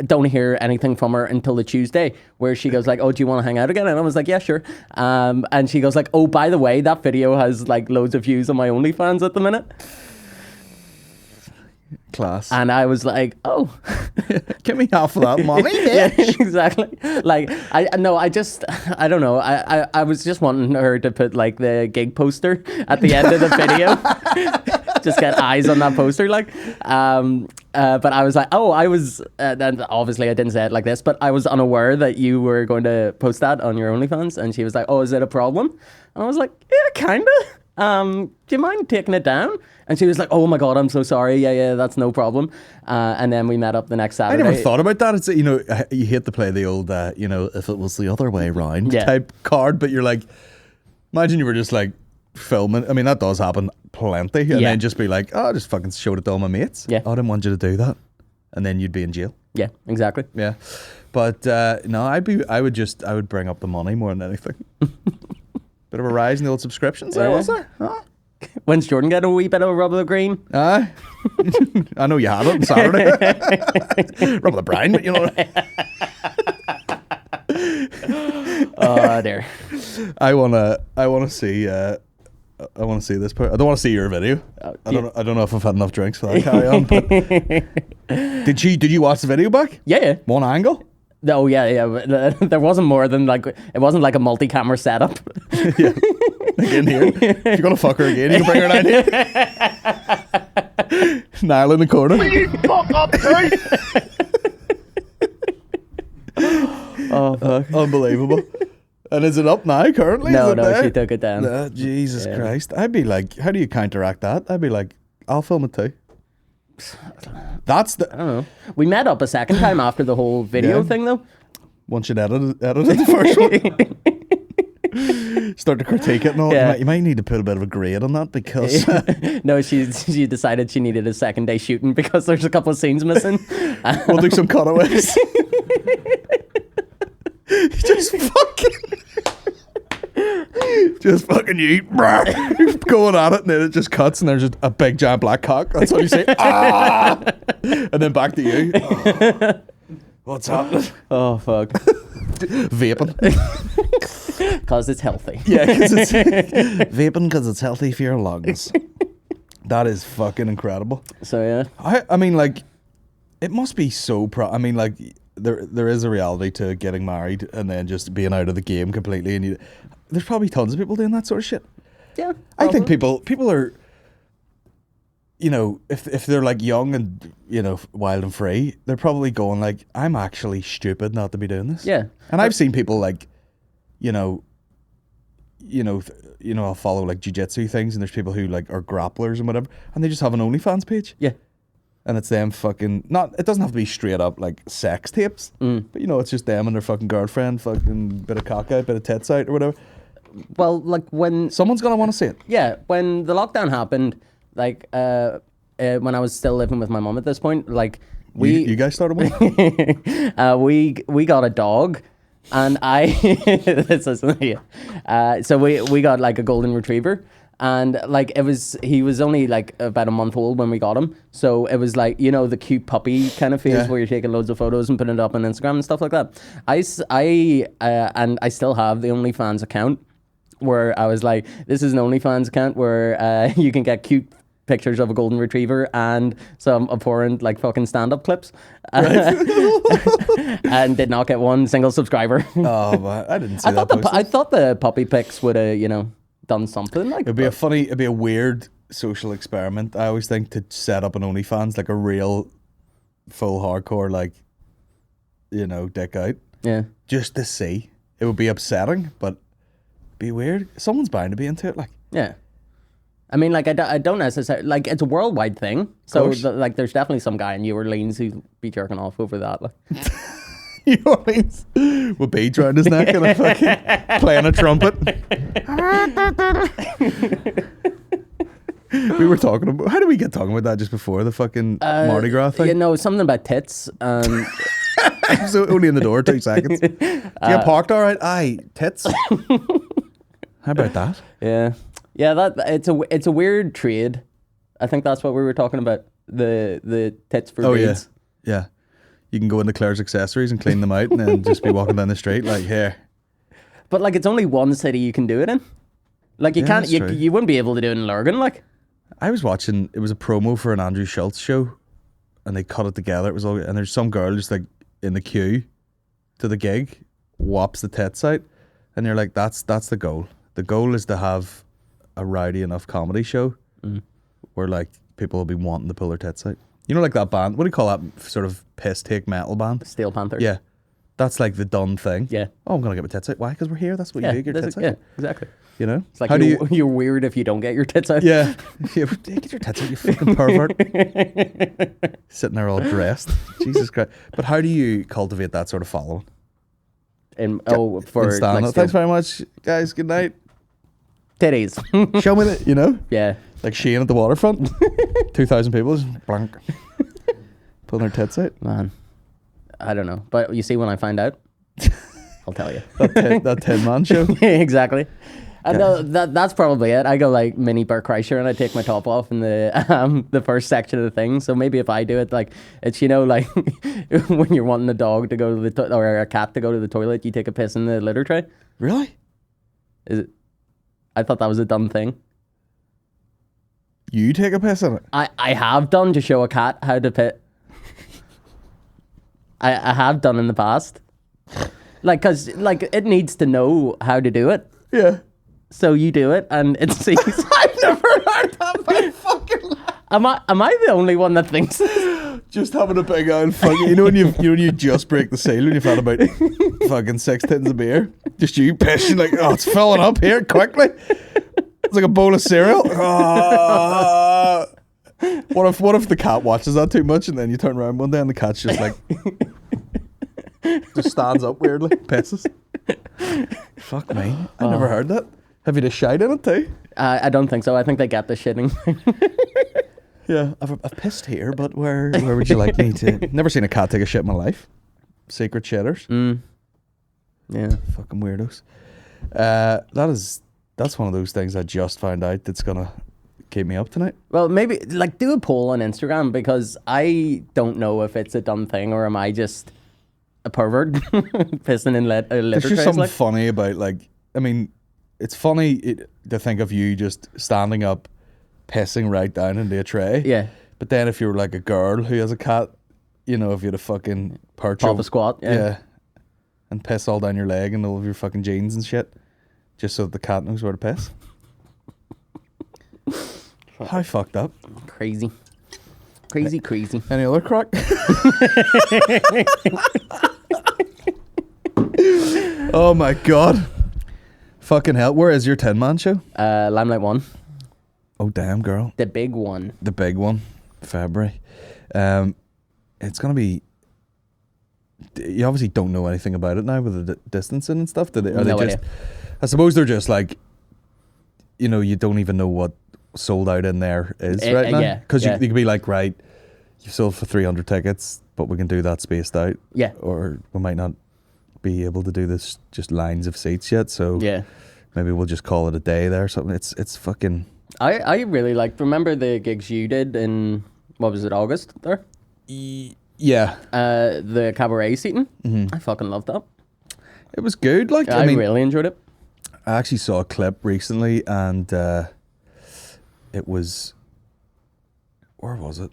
Don't hear anything from her until the Tuesday, where she goes like, "Oh, do you want to hang out again?" And I was like, "Yeah, sure." And she goes like, "Oh, by the way, that video has like loads of views on my OnlyFans at the minute." Class. And I was like, "Oh, Give me half of that money, yeah, bitch. exactly." Like, I don't know. I was just wanting her to put like the gig poster at the end of the video. Just get eyes on that poster, like. But I was like, and obviously I didn't say it like this, but I was unaware that you were going to post that on your OnlyFans. And she was like, "Oh, is it a problem?" And I was like, "Yeah, kinda. Do you mind taking it down?" And she was like, "Oh my God, I'm so sorry. Yeah, that's no problem." And then we met up the next I Saturday. never thought about that. It's, you hate to play the old, if it was the other way around type card, but you're like, imagine you were just like filming. I mean, that does happen plenty. And then just be like, "Oh, I just fucking showed it to all my mates. Yeah. I didn't want you to do that." And then you'd be in jail. Yeah, exactly. Yeah. But no, I would bring up the money more than anything. Bit of a rise in the old subscriptions there, was there? Huh? When's Jordan getting a wee bit of a rub of the green? I know you had it on Saturday. Rub of the brine, but you know. Oh dear. I wanna see this part. I don't want to see your video. I don't know if I've had enough drinks for that carry on. But did you watch the video back? Yeah. One angle? Oh yeah. But there wasn't more than like, it wasn't like a multi-camera setup. Yeah. Like in here. If you're gonna fuck her again, you can bring her down here. Niall in the corner. Will you fuck up, too? Oh fuck. Unbelievable. And is it up now currently? No, there? she took it down. Jesus Christ. I'd be like, how do you counteract that? I'd be like, I'll film it too. I don't know. We met up a second time after the whole video thing though. Once you'd edited the first one. Start to critique it and all. Yeah. You might need to put a bit of a grade on that because No, she decided she needed a second day shooting because there's a couple of scenes missing. we'll do some cutaways. Just fucking you going at it, and then it just cuts and there's just a big giant black cock. That's what you say. Ah! And then back to you. Oh, what's happening? Oh fuck. Vaping. Because it's healthy. Yeah, vaping because it's healthy for your lungs. That is fucking incredible. So yeah. I mean, like, it must be so I mean, like, there is a reality to getting married and then just being out of the game completely. And there's probably tons of people doing that sort of shit. Yeah. I think people are, if they're like young and, wild and free, they're probably going like, I'm actually stupid not to be doing this. Yeah. And I've seen people like, I'll follow like jiu-jitsu things, and there's people who like are grapplers and whatever, and they just have an OnlyFans page. Yeah. And it's them fucking, it doesn't have to be straight up like sex tapes, but it's just them and their fucking girlfriend, fucking bit of cock out, bit of tits out or whatever. Well, like when Someone's gonna want to see it. Yeah, when the lockdown happened, like when I was still living with my mum at this point, like You guys started one? we got a dog, and this isn't so we got like a golden retriever, and like he was only like about a month old when we got him, so it was like the cute puppy kind of phase where you're taking loads of photos and putting it up on Instagram and stuff like that. I still have the OnlyFans account where I was like, this is an OnlyFans account where you can get cute pictures of a golden retriever and some abhorrent like fucking stand-up clips. And did not get one single subscriber. Oh, man, I didn't see that. I thought the puppy pics would have done something like. It'd be a weird social experiment. I always think to set up an OnlyFans, like a real full hardcore, like, dick out. Yeah. Just to see. It would be upsetting, but be weird. Someone's bound to be into it, like. Yeah. I mean, like, I don't necessarily, like, it's a worldwide thing. So, like, there's definitely some guy in New Orleans who'd be jerking off over that. Like. New Orleans with beads around his neck and a fucking playing a trumpet. We were talking about, how did we get talking about that just before the fuking Mardi Gras thing? Something about tits. So only in the door 2 seconds. Do you get parked all right? Aye, tits. How about that? Yeah, that it's a weird trade. I think that's what we were talking about. the tits for Oh, beads. yeah. You can go into Claire's accessories and clean them out and then just be walking down the street like, here. But like, it's only one city you can do it in. Like, you Yeah, can't. that's true. You wouldn't be able to do it in Lurgan. Like, I was watching, it was a promo for an Andrew Schultz show and they cut it together. It was all, and there's some girl just like in the queue to the gig, whops the tits out, and you're like, that's the goal. The goal is to have a rowdy enough comedy show where like people will be wanting to pull their tits out. You know, like that band, what do you call that sort of piss take metal band? Steel Panther. Yeah. That's like the done thing. Yeah. Oh, I'm going to get my tits out. Why? Because we're here. That's what you do. Get your tits out. Yeah, exactly. You know? It's like How do you... you're weird if you don't get your tits out. Yeah. Yeah, get your tits out, you fucking pervert. Sitting there all dressed. Jesus Christ. But how do you cultivate that sort of following? And For stand up. Thanks very much, guys. Good night. titties. Show me the, you know? Yeah. Like Shane at the waterfront. 2,000 people just blank. Pulling their tits out. Man, I don't know. But you see, when I find out, I'll tell you. That 10-man show. Exactly. And that's probably it. I go like mini Bert Kreischer and I take my top off in the first section of the thing. So maybe if I do it, like, it's, you know, like when you're wanting a dog to go to the or a cat to go to the toilet, you take a piss in the litter tray. Really? Is it? I thought that was a dumb thing. You take a piss in it? I have done to show a cat how to pit. I have done in the past. Like, because like, it needs to know how to do it. Yeah. So you do it and it sees. I've never heard that in my fucking life. Am I the only one that thinks this? Just having a big old fucking, you know when you just break the seal and you've had about fucking 6 tins of beer, just you pissing like, oh, it's filling up here quickly. It's like a bowl of cereal. Oh. What if the cat watches that too much and then you turn around one day and the cat's just like just stands up weirdly, pisses. Fuck me, I never heard that. Have you just shite in it too? I don't think so. I think they get the shitting. Yeah, I've pissed here, but where would you like me to? Never seen a cat take a shit in my life. Secret shitters. Yeah. Fucking weirdos. That's one of those things I just found out that's gonna keep me up tonight. Well, maybe like do a poll on Instagram, because I don't know if it's a dumb thing or am I just a pervert pissing in litter There's just trays, something like? funny about, like, I mean, it's funny to think of you just standing up, pissing right down into a tray. Yeah. But then if you're like a girl who has a cat, you know, if you had a fucking perch Pop over- a squat. Yeah. and piss all down your leg and all of your fucking jeans and shit, just so that the cat knows where to piss. How fucked up. Crazy. Crazy. Any other crack? Oh my god. Fucking hell. Where is your 10-man show? Limelight 1. Oh damn, girl. The big one. The big one. February. It's gonna be... You obviously don't know anything about it now with the distancing and stuff. Are they No just... idea. I suppose they're just like... You know, you don't even know what sold out in there is right now. yeah, Because yeah. you could be like, right, you've sold for 300 tickets, but we can do that spaced out. Yeah. Or we might not be able to do this just lines of seats yet, so Yeah. maybe we'll just call it a day there or something. It's fucking... I really liked, remember the gigs you did in, what was it, August there? Yeah. The cabaret seating. I fucking loved that. It was good. Like, I I mean, really enjoyed it. I actually saw a clip recently and it was... Where was it?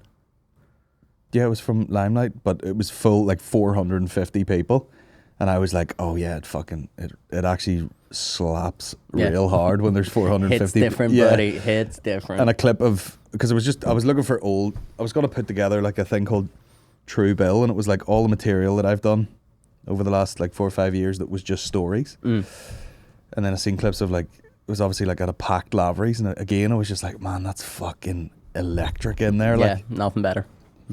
Yeah, it was from Limelight, but it was full, like 450 people. And I was like, oh yeah, it actually slaps Yeah. real hard when there's 450 Hits different, yeah. buddy. Hits different. And a clip of, because I was looking for old, I was going to put together like a thing called True Bill, and it was like all the material that I've done over the last like 4 or 5 years that was just stories. And then I seen clips of like, it was obviously like at a packed Lavery's, and again I was just like, man, that's fucking electric in there. yeah, Like, nothing better.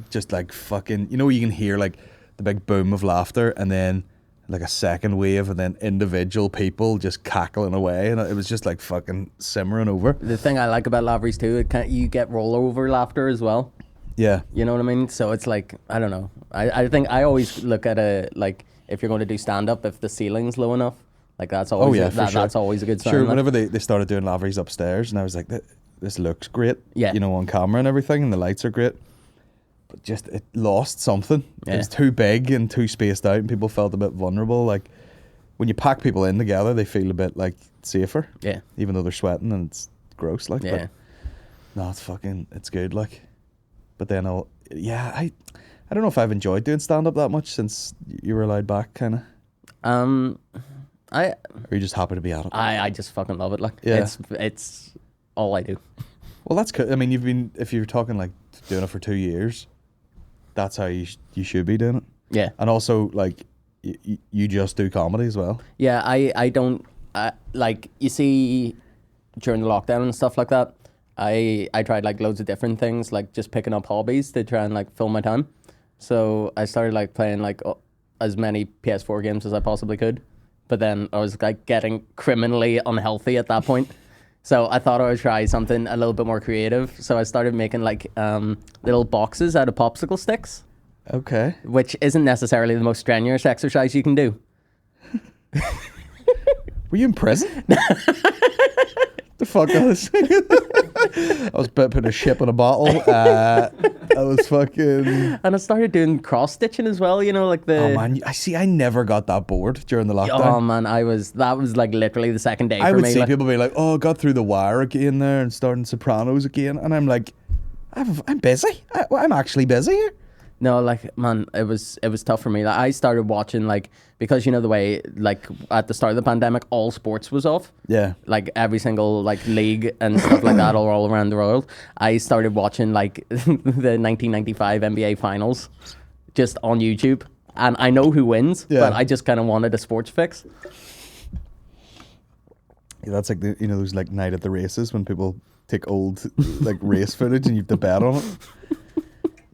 just like fucking, you know, you can hear like the big boom of laughter and then like a second wave and then individual people just cackling away, and it was just like fucking simmering over. The thing I like about Lavery's too, you get rollover laughter as well. Yeah. You know what I mean? So it's like, I don't know. I think I always look at like, if you're going to do stand-up, if the ceiling's low enough, like that's always, for sure. that's always a good sign. Sure, like. whenever they started doing Lavery's upstairs, and I was like, this looks great, Yeah. you know, on camera and everything, and the lights are great. but just it lost something. Yeah. It was too big and too spaced out, and people felt a bit vulnerable. Like when you pack people in together, they feel a bit like safer. Yeah. Even though they're sweating and it's gross. Like, Yeah. but no, it's good. Like, but then I don't know if I've enjoyed doing stand up that much since you were allowed back, kind of. Or are you just happy to be at it? I just fucking love it. Like, Yeah. it's all I do. Well, that's good. I mean, if you're talking like doing it for 2 years, that's how you should be doing it. Yeah. And also, like, you just do comedy as well. Yeah, I don't, like, you see, during the lockdown and stuff like that, I tried, like, loads of different things, like, just picking up hobbies to try and, like, fill my time. So I started, like, playing, like, as many PS4 games as I possibly could. But then I was, like, getting criminally unhealthy at that point. So I thought I would try something a little bit more creative. So I started making, like, little boxes out of popsicle sticks. Okay. Which isn't necessarily the most strenuous exercise you can do. Were you in prison? The fuck I was I was putting a ship in a bottle. I was fucking... And I started doing cross stitching as well, you know, like the... Oh man, I never got that bored during the lockdown. Oh man, that was like literally the second day I for would me. see like, people be like, "Oh, I got through The Wire again there and starting Sopranos again," and I'm like, "I'm busy. I'm actually busy here." No, like, man, it was tough for me. Like, I started watching, like, because you know the way, like, at the start of the pandemic, all sports was off. Yeah. Like, every single, like, league and stuff like that all around the world. I started watching, like, the 1995 NBA Finals just on YouTube. And I know who wins, but I just kind of wanted a sports fix. Yeah, that's like those like night at the races when people take old like race footage and you have to bet on it.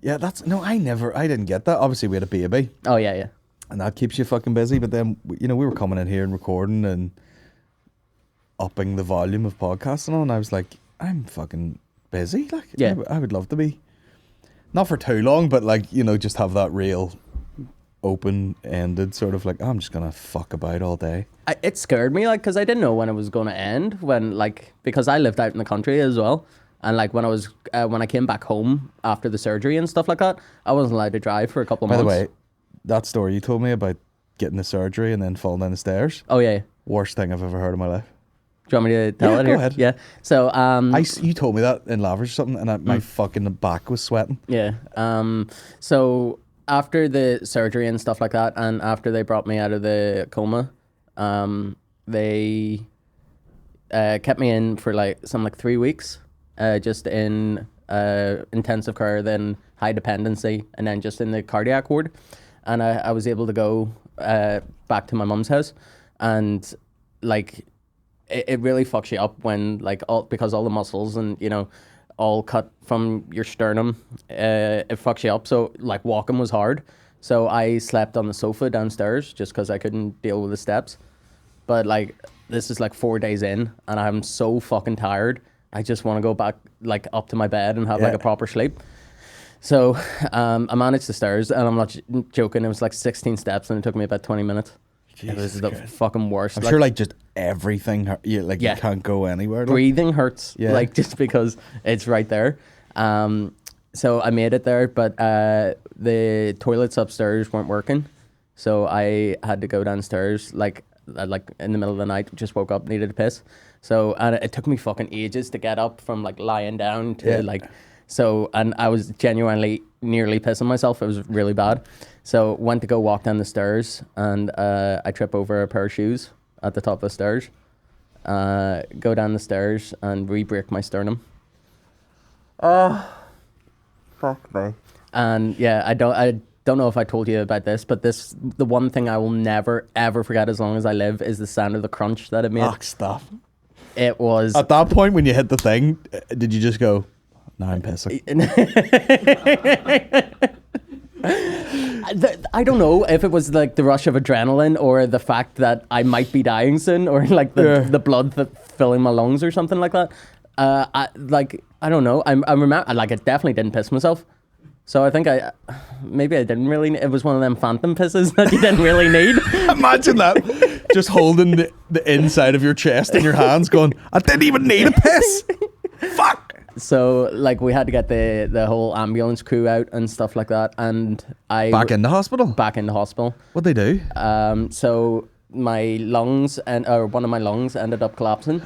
Yeah, I didn't get that. Obviously, we had a baby. Oh, yeah. And that keeps you fucking busy. But then, we were coming in here and recording and upping the volume of podcasts and all. And I was like, I'm fucking busy. Like, yeah. I would love to be. Not for too long, but like, just have that real open-ended sort of like, I'm just going to fuck about all day. It scared me, like, because I didn't know when it was going to end. Because I lived out in the country as well. And like when I came back home after the surgery and stuff like that, I wasn't allowed to drive for a couple of months. By the way, that story you told me about getting the surgery and then falling down the stairs. Oh yeah. Worst thing I've ever heard in my life. Do you want me to tell it here? Go ahead. Yeah. So you told me that in Lavish or something, and my fucking back was sweating. Yeah. So after the surgery and stuff like that, and after they brought me out of the coma, they kept me in for like 3 weeks. Just in intensive care, then high dependency, and then just in the cardiac ward. And I was able to go back to my mum's house, and like it really fucks you up when because all the muscles and all cut from your sternum, it fucks you up. So like walking was hard. So I slept on the sofa downstairs just because I couldn't deal with the steps. But like this is like 4 days in, and I'm so fucking tired. I just want to go back, like, up to my bed and have, like, a proper sleep. So, I managed the stairs, and I'm not joking. It was, like, 16 steps, and it took me about 20 minutes. It was the fucking worst. I'm sure, like, just everything, you can't go anywhere. Breathing hurts, like, just because it's right there. So I made it there, but the toilets upstairs weren't working. So I had to go downstairs, like in the middle of the night, just woke up, needed to piss. So, and it took me fucking ages to get up from like lying down to and I was genuinely nearly pissing myself. It was really bad. So went to go walk down the stairs, and I trip over a pair of shoes at the top of the stairs. Go down the stairs and re-break my sternum. Oh, fuck me. And yeah, I don't know if I told you about this, but the one thing I will never ever forget as long as I live is the sound of the crunch that it made. Oh, stop. It was at that point when you hit the thing. Did you just go, "No, I'm pissing"? I don't know if it was like the rush of adrenaline or the fact that I might be dying soon, or like the blood that filling my lungs or something like that. I don't know. I remember I definitely didn't piss myself. So I think maybe I didn't really. It was one of them phantom pisses that you didn't really need. Imagine that, just holding the inside of your chest in your hands, going, "I didn't even need a piss." Fuck. So like we had to get the whole ambulance crew out and stuff like that, and I Back in the hospital? back in the hospital. What'd they do? So my lungs or one of my lungs ended up collapsing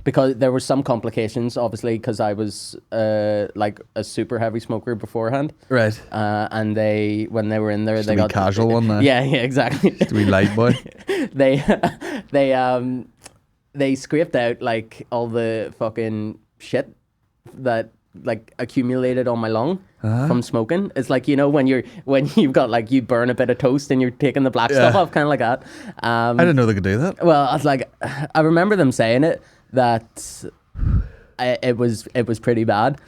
because there were some complications, obviously, because I was like a super heavy smoker beforehand. Right. And when they were in there, Just they a wee got casual one there. Yeah, exactly. Just a wee light boy. They scraped out like all the fucking shit that like accumulated on my lung from smoking. It's like, you know, when you've got like, you burn a bit of toast and you're taking the black stuff off, kind of like that. I didn't know they could do that. Well, I was like, I remember them saying that it was pretty bad.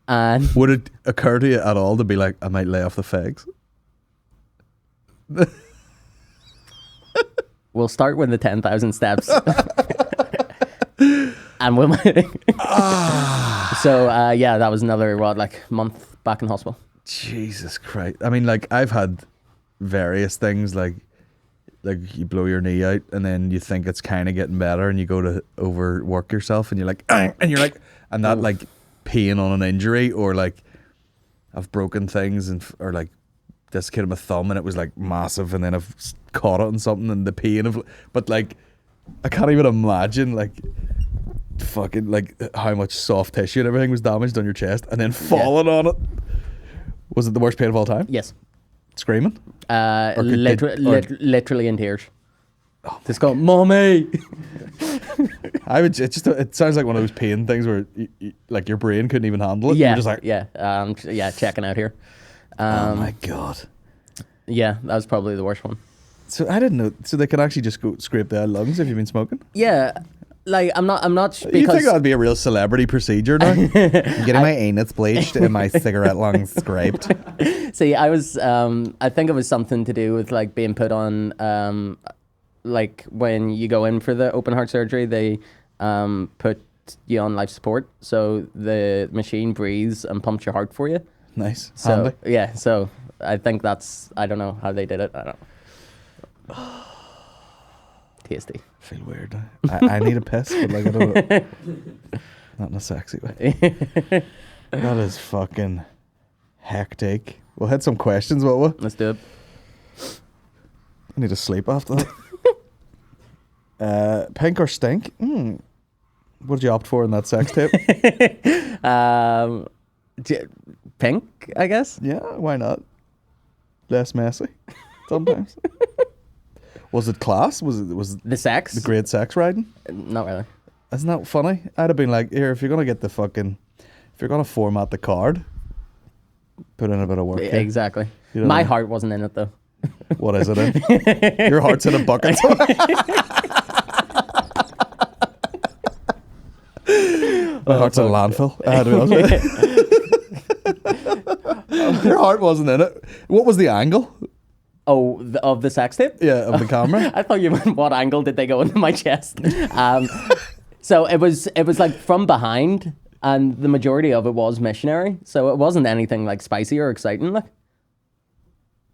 And Would it occur to you at all to be like, I might lay off the fags? we'll start with the 10,000 steps. And we'll So yeah, that was another month back in hospital. Jesus Christ. I mean, like, I've had various things like you blow your knee out and then you think it's kind of getting better and you go to overwork yourself and you're like, and that like pain on an injury, or like I've broken things or like dislocated my thumb and it was like massive, and then I've caught it on something and the pain of, but like I can't even imagine like fucking like how much soft tissue and everything was damaged on your chest and then falling on it. Was it the worst pain of all time? Yes. Screaming? Literally in tears. Just go, mommy. It sounds like one of those pain things where like your brain couldn't even handle it. Yeah, You're just like, checking out here. oh my god. Yeah, that was probably the worst one. So I didn't know. So they can actually just go scrape their lungs if you've been smoking. Yeah, like I'm not because You think that'd be a real celebrity procedure now? I'm getting my anus bleached and my cigarette lungs scraped. See, I was I think it was something to do with like being put on like when you go in for the open heart surgery, they put you on life support, so the machine breathes and pumps your heart for you. Nice. So handy. yeah, so I think I don't know how they did it. I don't know. Tasty. I feel weird now. I need a piss, but like I don't know. Not in a sexy way. That is fucking hectic. We'll hit some questions, will we? Let's do it. I need to sleep after that. Pink or stink? What did you opt for in that sex tape? Pink, I guess. Yeah, why not? Less messy sometimes. Was it class? Was The sex? the great sex riding? Not really. Isn't that funny? I'd have been like, here, if you're gonna format the card, put in a bit of work. Here. Exactly. You know My what I mean? heart wasn't in it though. What is it in? Your heart's in a bucket. My heart's in a landfill. I had to be honest with you. Your heart wasn't in it. What was the angle? Oh, of the sex tape? Yeah, of the camera. I thought you meant what angle did they go into my chest? So it was like from behind, and the majority of it was missionary. So it wasn't anything like spicy or exciting. Like,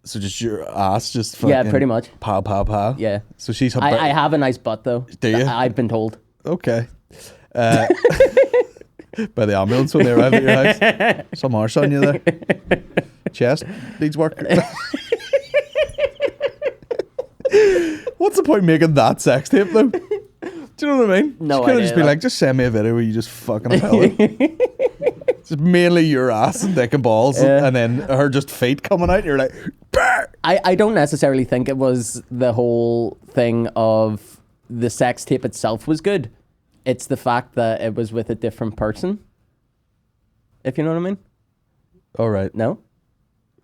So just your ass, just fucking yeah, pretty much. Pow, pow, pow. Yeah. So she's. I have a nice butt though. Do you? I've been told. Okay. By the ambulance when they arrived at your house. Some arse on you there. Chest needs work. What's the point making that sex tape though? Do you know what I mean? No you could have idea, just been like, just send me a video where you just fucking a pellet. Just mainly your ass and dick and balls, and then her just feet coming out. And you're like, bah! I don't necessarily think it was the whole thing of the sex tape itself was good. It's the fact that it was with a different person. If you know what I mean? All right. No?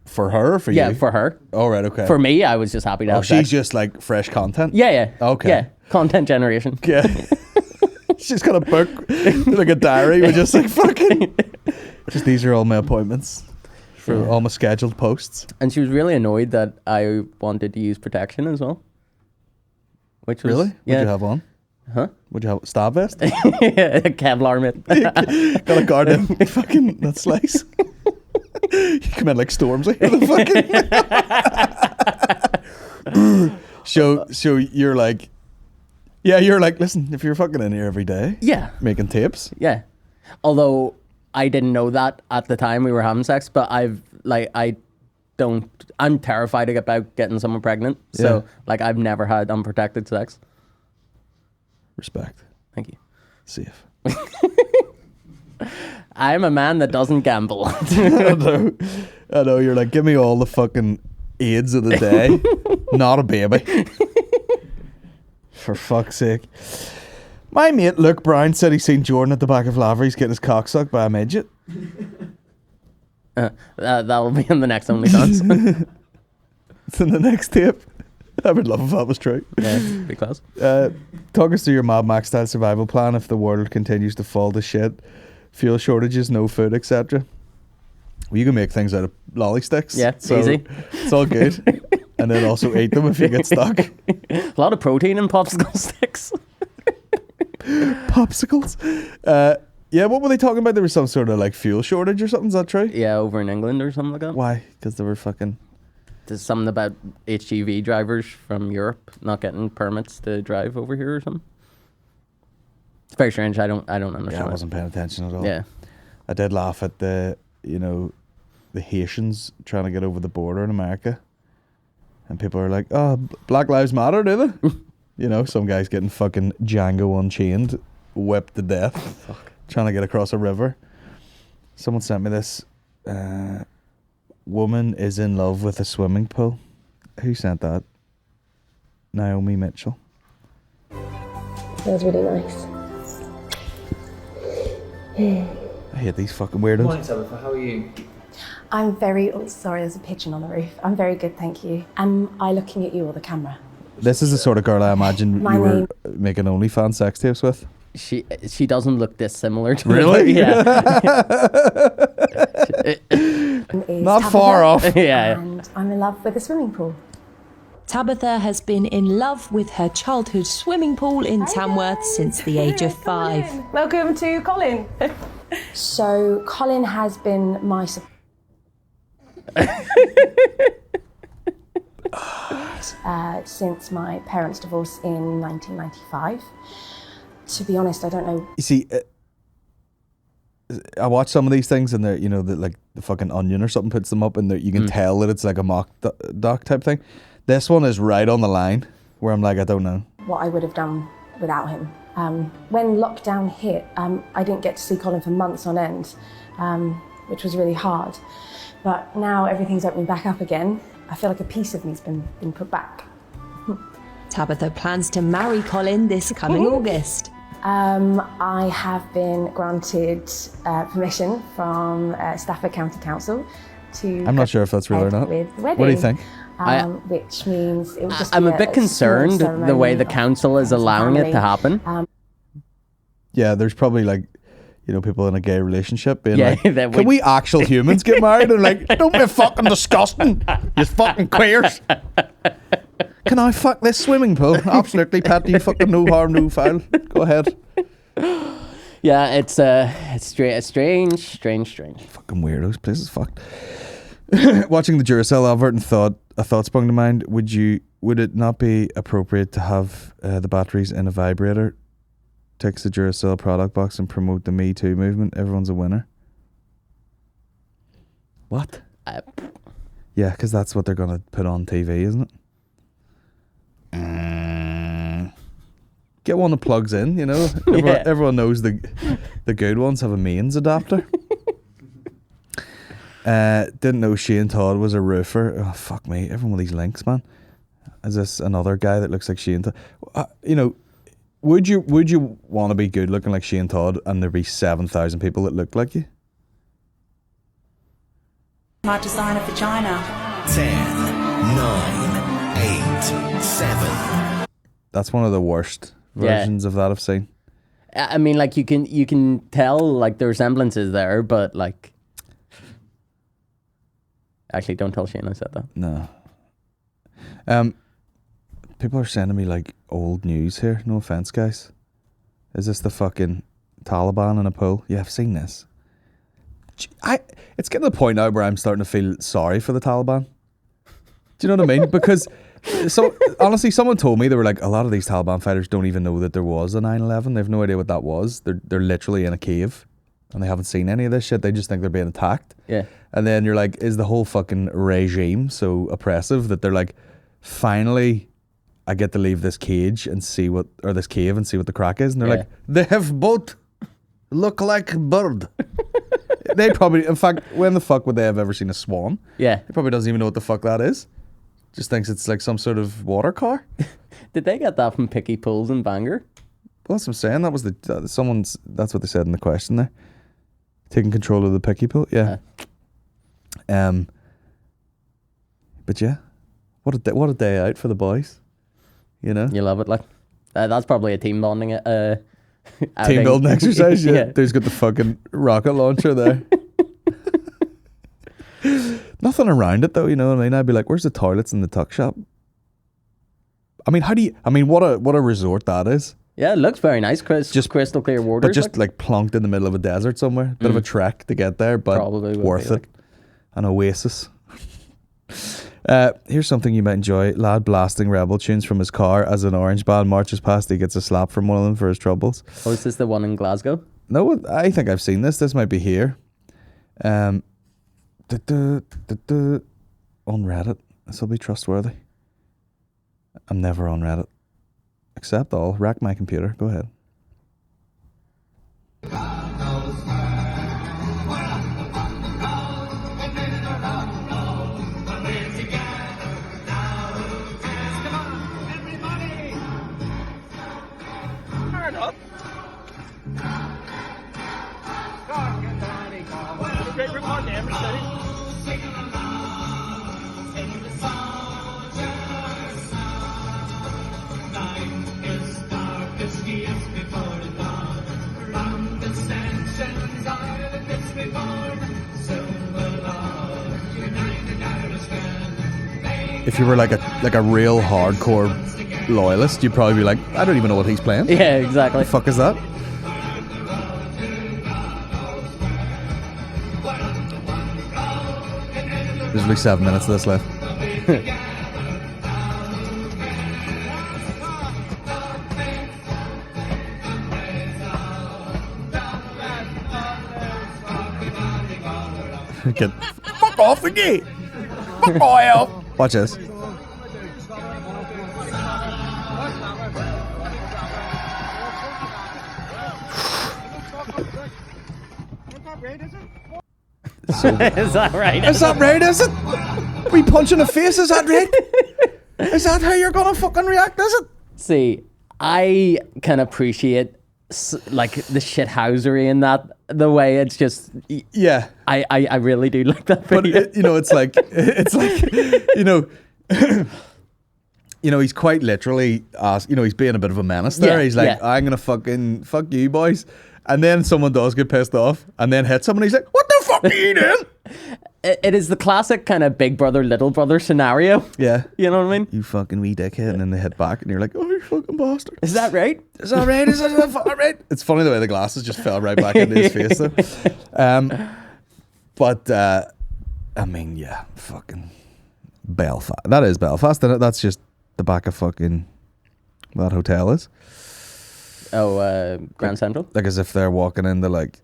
For her or for you? Yeah, for her. All right, okay. For me, I was just happy to have she's sex. just like fresh content? Yeah. Okay. Yeah, content generation. Yeah. She's got a book, like a diary with just like fucking... Just these are all my appointments for all my scheduled posts. And she was really annoyed that I wanted to use protection as well. Which was... Really? Yeah. What'd you have on? Huh? Would you have stab vest? Kevlar mitt. Got a guardian fucking that slice. You come in like Stormzy with a fucking so you're like, listen, if you're fucking in here every day, Yeah. making tapes, Yeah. Although I didn't know that at the time we were having sex, but I'm terrified about getting someone pregnant. So I've never had unprotected sex. Respect. Thank you. Safe. I'm a man that doesn't gamble. I know. You're like, give me all the fucking AIDS of the day, not a baby. For fuck's sake. My mate Luke Brown said he's seen Jordan at the back of Lavery's getting his cock sucked by a midget. That'll be in the next OnlyFans. It's in the next tape. I would love if that was true. Yeah, pretty close. Talk us through your Mad Max style survival plan if the world continues to fall to shit. Fuel shortages, no food, etc. Well, you can make things out of lolly sticks. Yeah, it's easy. It's all good. And then also eat them if you get stuck. A lot of protein in popsicle sticks. Popsicles. Yeah, what were they talking about? There was some sort of like fuel shortage or something. Is that true? Yeah, over in England or something like that. Why? Because they were fucking... There's something about HGV drivers from Europe not getting permits to drive over here or something. It's very strange. I don't understand. Yeah, I wasn't paying attention at all. Yeah. I did laugh at the Haitians trying to get over the border in America. And people are like, oh, Black Lives Matter, do they? Some guy's getting fucking Django Unchained, whipped to death, trying to get across a river. Someone sent me this. Woman is in love with a swimming pool. Who sent that? Naomi Mitchell. That was really nice. I hate these fucking weirdos. Morning, Tabitha. How are you? I'm very... Oh, sorry, there's a pigeon on the roof. I'm very good, thank you. Am I looking at you or the camera? This is the sort of girl I imagine you were making OnlyFans sex tapes with. She doesn't look this similar to Really? Yeah. Not far off. Yeah. And I'm in love with a swimming pool. Tabitha has been in love with her childhood swimming pool in Tamworth since the age of 5. Welcome to Colin. So Colin has been my since my parents' divorce in 1995. To be honest, I don't know. You see, I watch some of these things and they're, like the fucking Onion or something puts them up and you can tell that it's like a mock doc type thing. This one is right on the line where I'm like, I don't know what I would have done without him. When lockdown hit, I didn't get to see Colin for months on end, which was really hard. But now everything's opening back up again. I feel like a piece of me's been put back. Tabitha plans to marry Colin this coming August. I have been granted permission from Stafford County Council to... I'm not sure if that's real or not. With the wedding, what do you think? Which means it would just I'm be a bit concerned the way the council is allowing it to happen. Yeah, there's probably like, people in a gay relationship being like, that can we actual humans get married? And like, don't be fucking disgusting, you fucking queers. Can I fuck this swimming pool? Absolutely, Pat, you fucking no harm, no foul. Go ahead. Yeah, it's strange. Fucking weirdos, place is fucked. Watching the Duracell advert and a thought sprung to mind. Would it not be appropriate to have the batteries in a vibrator? Text the Duracell product box and promote the Me Too movement. Everyone's a winner. What? Yeah, because that's what they're going to put on TV, isn't it? Get one that plugs in, Everyone knows the good ones have a mains adapter. Didn't know Shane Todd was a roofer. Oh, fuck me. Everyone with these links, man. Is this another guy that looks like Shane Todd? Would you want to be good looking like Shane Todd and there be 7,000 people that look like you? My design a vagina. 10, 9, 8, 7. That's one of the worst versions of that I've seen. I mean, like you can tell like the resemblance is there, but like, actually, don't tell Shane I said that. No. People are sending me like old news here. No offense, guys. Is this the fucking Taliban in a pool? Yeah, I've seen this. It's getting to the point now where I'm starting to feel sorry for the Taliban. Do you know what I mean? Because honestly, someone told me they were like, a lot of these Taliban fighters don't even know that there was a 9/11. They have no idea what that was. They're literally in a cave and they haven't seen any of this shit. They just think they're being attacked. Yeah. And then you're like, is the whole fucking regime so oppressive that they're like, finally, I get to leave this cage and see what, or this cave and see what the crack is. And they're like, they have both look like bird. They probably, in fact, when the fuck would they have ever seen a swan? Yeah. He probably doesn't even know what the fuck that is. Just thinks it's like some sort of water car. Did they get that from Picky Pools in Bangor? Well, that's what I'm saying. That was that's what they said in the question there. Taking control of the picky pool. Yeah. But yeah, what a day out for the boys. You know? You love it, like. That's probably a team bonding Team building exercise, yeah. Dude's got the fucking rocket launcher there. Nothing around it though, you know what I mean? I'd be like, where's the toilets in the tuck shop? I mean, what a resort that is. Yeah, it looks very nice. Just crystal clear water. But just like plunked in the middle of a desert somewhere. Bit of a trek to get there, but probably worth it. An oasis. Here's something you might enjoy. Lad blasting rebel tunes from his car as an orange band marches past. He gets a slap from one of them for his troubles. Oh, is this the one in Glasgow? No, I think I've seen this. This might be here. On Reddit. This will be trustworthy. I'm never on Reddit. Accept all. Rack my computer. Go ahead. If you were like a real hardcore loyalist, you'd probably be like, I don't even know what he's playing. Yeah, exactly. The fuck is that? There's only 7 minutes of this left. Get fuck off the gate. Fuck off. Watch this. Is that right? Is that right, is it? We punch in the face, is that right? Is that how you're gonna fucking react, is it? See, I can appreciate like the shithousery in that, the way it's just, yeah. I really do like that video. But it's like he's quite literally he's being a bit of a menace there. Yeah, he's like, yeah. I'm gonna fucking fuck you boys. And then someone does get pissed off and then hits him and he's like, what the fuck are you doing? It is the classic kind of big brother, little brother scenario. Yeah. You know what I mean? You fucking wee dickhead. And then they hit back and you're like, oh, you fucking bastard. Is that right? Is that right? Is that fucking right? It's funny the way the glasses just fell right back into his face though. But I mean, yeah, fucking Belfast. That is Belfast, isn't it? That's just the back of fucking that hotel is. Oh, Grand Central? Like as if they're walking into like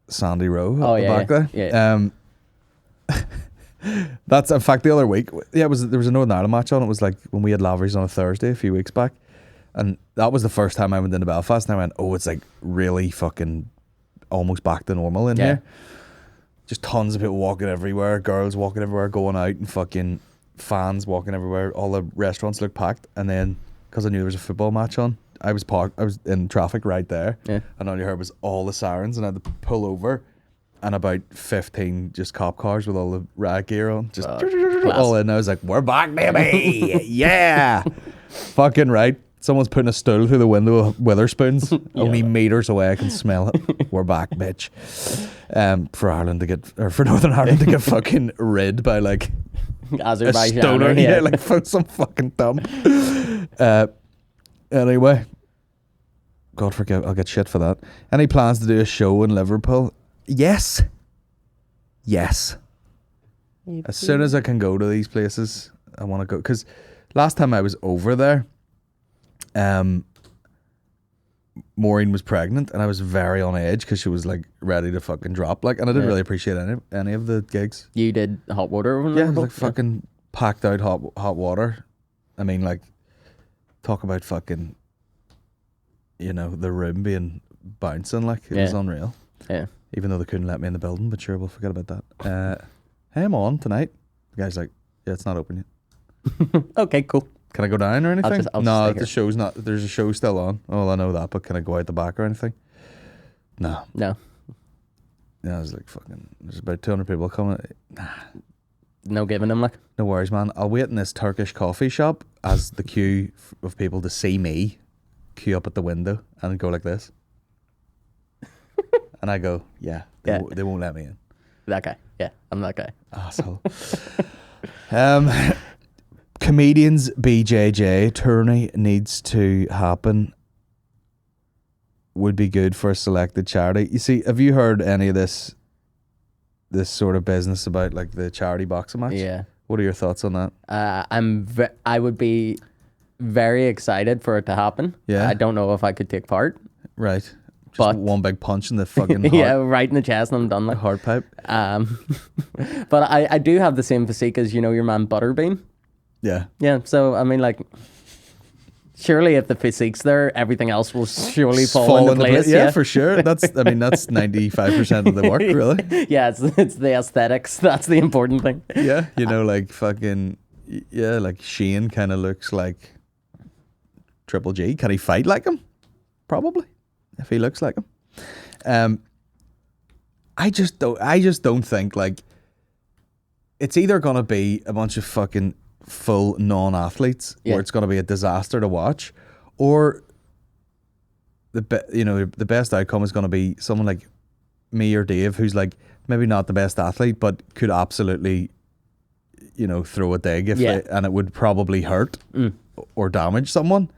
Sandy Row at the back there. Yeah. That's in fact the other week. Yeah, there was a Northern Ireland match on. It was like when we had Lavery's on a Thursday a few weeks back, and that was the first time I went into Belfast. And I went, oh, it's like really fucking almost back to normal in here. Just tons of people walking everywhere, girls walking everywhere, going out, and fucking fans walking everywhere. All the restaurants look packed. And then because I knew there was a football match on, I was in traffic right there, and all you heard was all the sirens, and I had to pull over, and about 15 just cop cars with all the riot gear on, just all in. I was like, "We're back, baby! Yeah, fucking right." Someone's putting a stool through the window of Witherspoons. Only meters away, I can smell it. We're back, bitch. For Ireland to get, or for Northern Ireland to get fucking rid by like Azerbaijan, a stoner, like from some fucking dump. Anyway, God forgive, I'll get shit for that. Any plans to do a show in Liverpool? Yes. As soon as I can go to these places, I want to go. Because last time I was over there, Maureen was pregnant, and I was very on edge because she was like ready to fucking drop. Like, and I didn't really appreciate any of the gigs. You did hot water over Yeah, it was like fucking packed out hot water. I mean, like, talk about fucking, you know, the room being bouncing. Like, it was unreal. Yeah. Even though they couldn't let me in the building, but sure, we'll forget about that. Hey, I'm on tonight. The guy's like, yeah, it's not open yet. Okay, cool. Can I go down or anything? I'll No, just stay the show's not. There's a show still on. Oh, I know that, but can I go out the back or anything? No. No. Yeah, I was like, fucking. There's about 200 people coming. Nah. No giving them, like. No worries, man. I'll wait in this Turkish coffee shop as the queue of people to see me queue up at the window and go like this. And I go, yeah, they won't let me in. That guy. Yeah, I'm that guy. Asshole. Comedians BJJ tourney needs to happen. Would be good for a selected charity. You see, have you heard any of this sort of business about like the charity boxing match? Yeah. What are your thoughts on that? I would be very excited for it to happen. Yeah. I don't know if I could take part. Right. Just But- one big punch in the fucking Yeah, right in the chest and I'm done. Like. heart pipe. But I do have the same physique as, you know, your man Butterbean. Yeah. Yeah, so I mean, like, surely if the physique's there, everything else will surely fall into place. Yeah, for sure. That's 95% of the work, really. Yeah, it's the aesthetics. That's the important thing. Yeah, you know, like fucking, yeah, like Shane kind of looks like Triple G. Can he fight like him? Probably, if he looks like him. I just don't think, like, it's either gonna be a bunch of fucking full non-athletes where it's gonna be a disaster to watch, or the best outcome is gonna be someone like me or Dave, who's like maybe not the best athlete but could absolutely, you know, throw a dig and it would probably hurt or damage someone.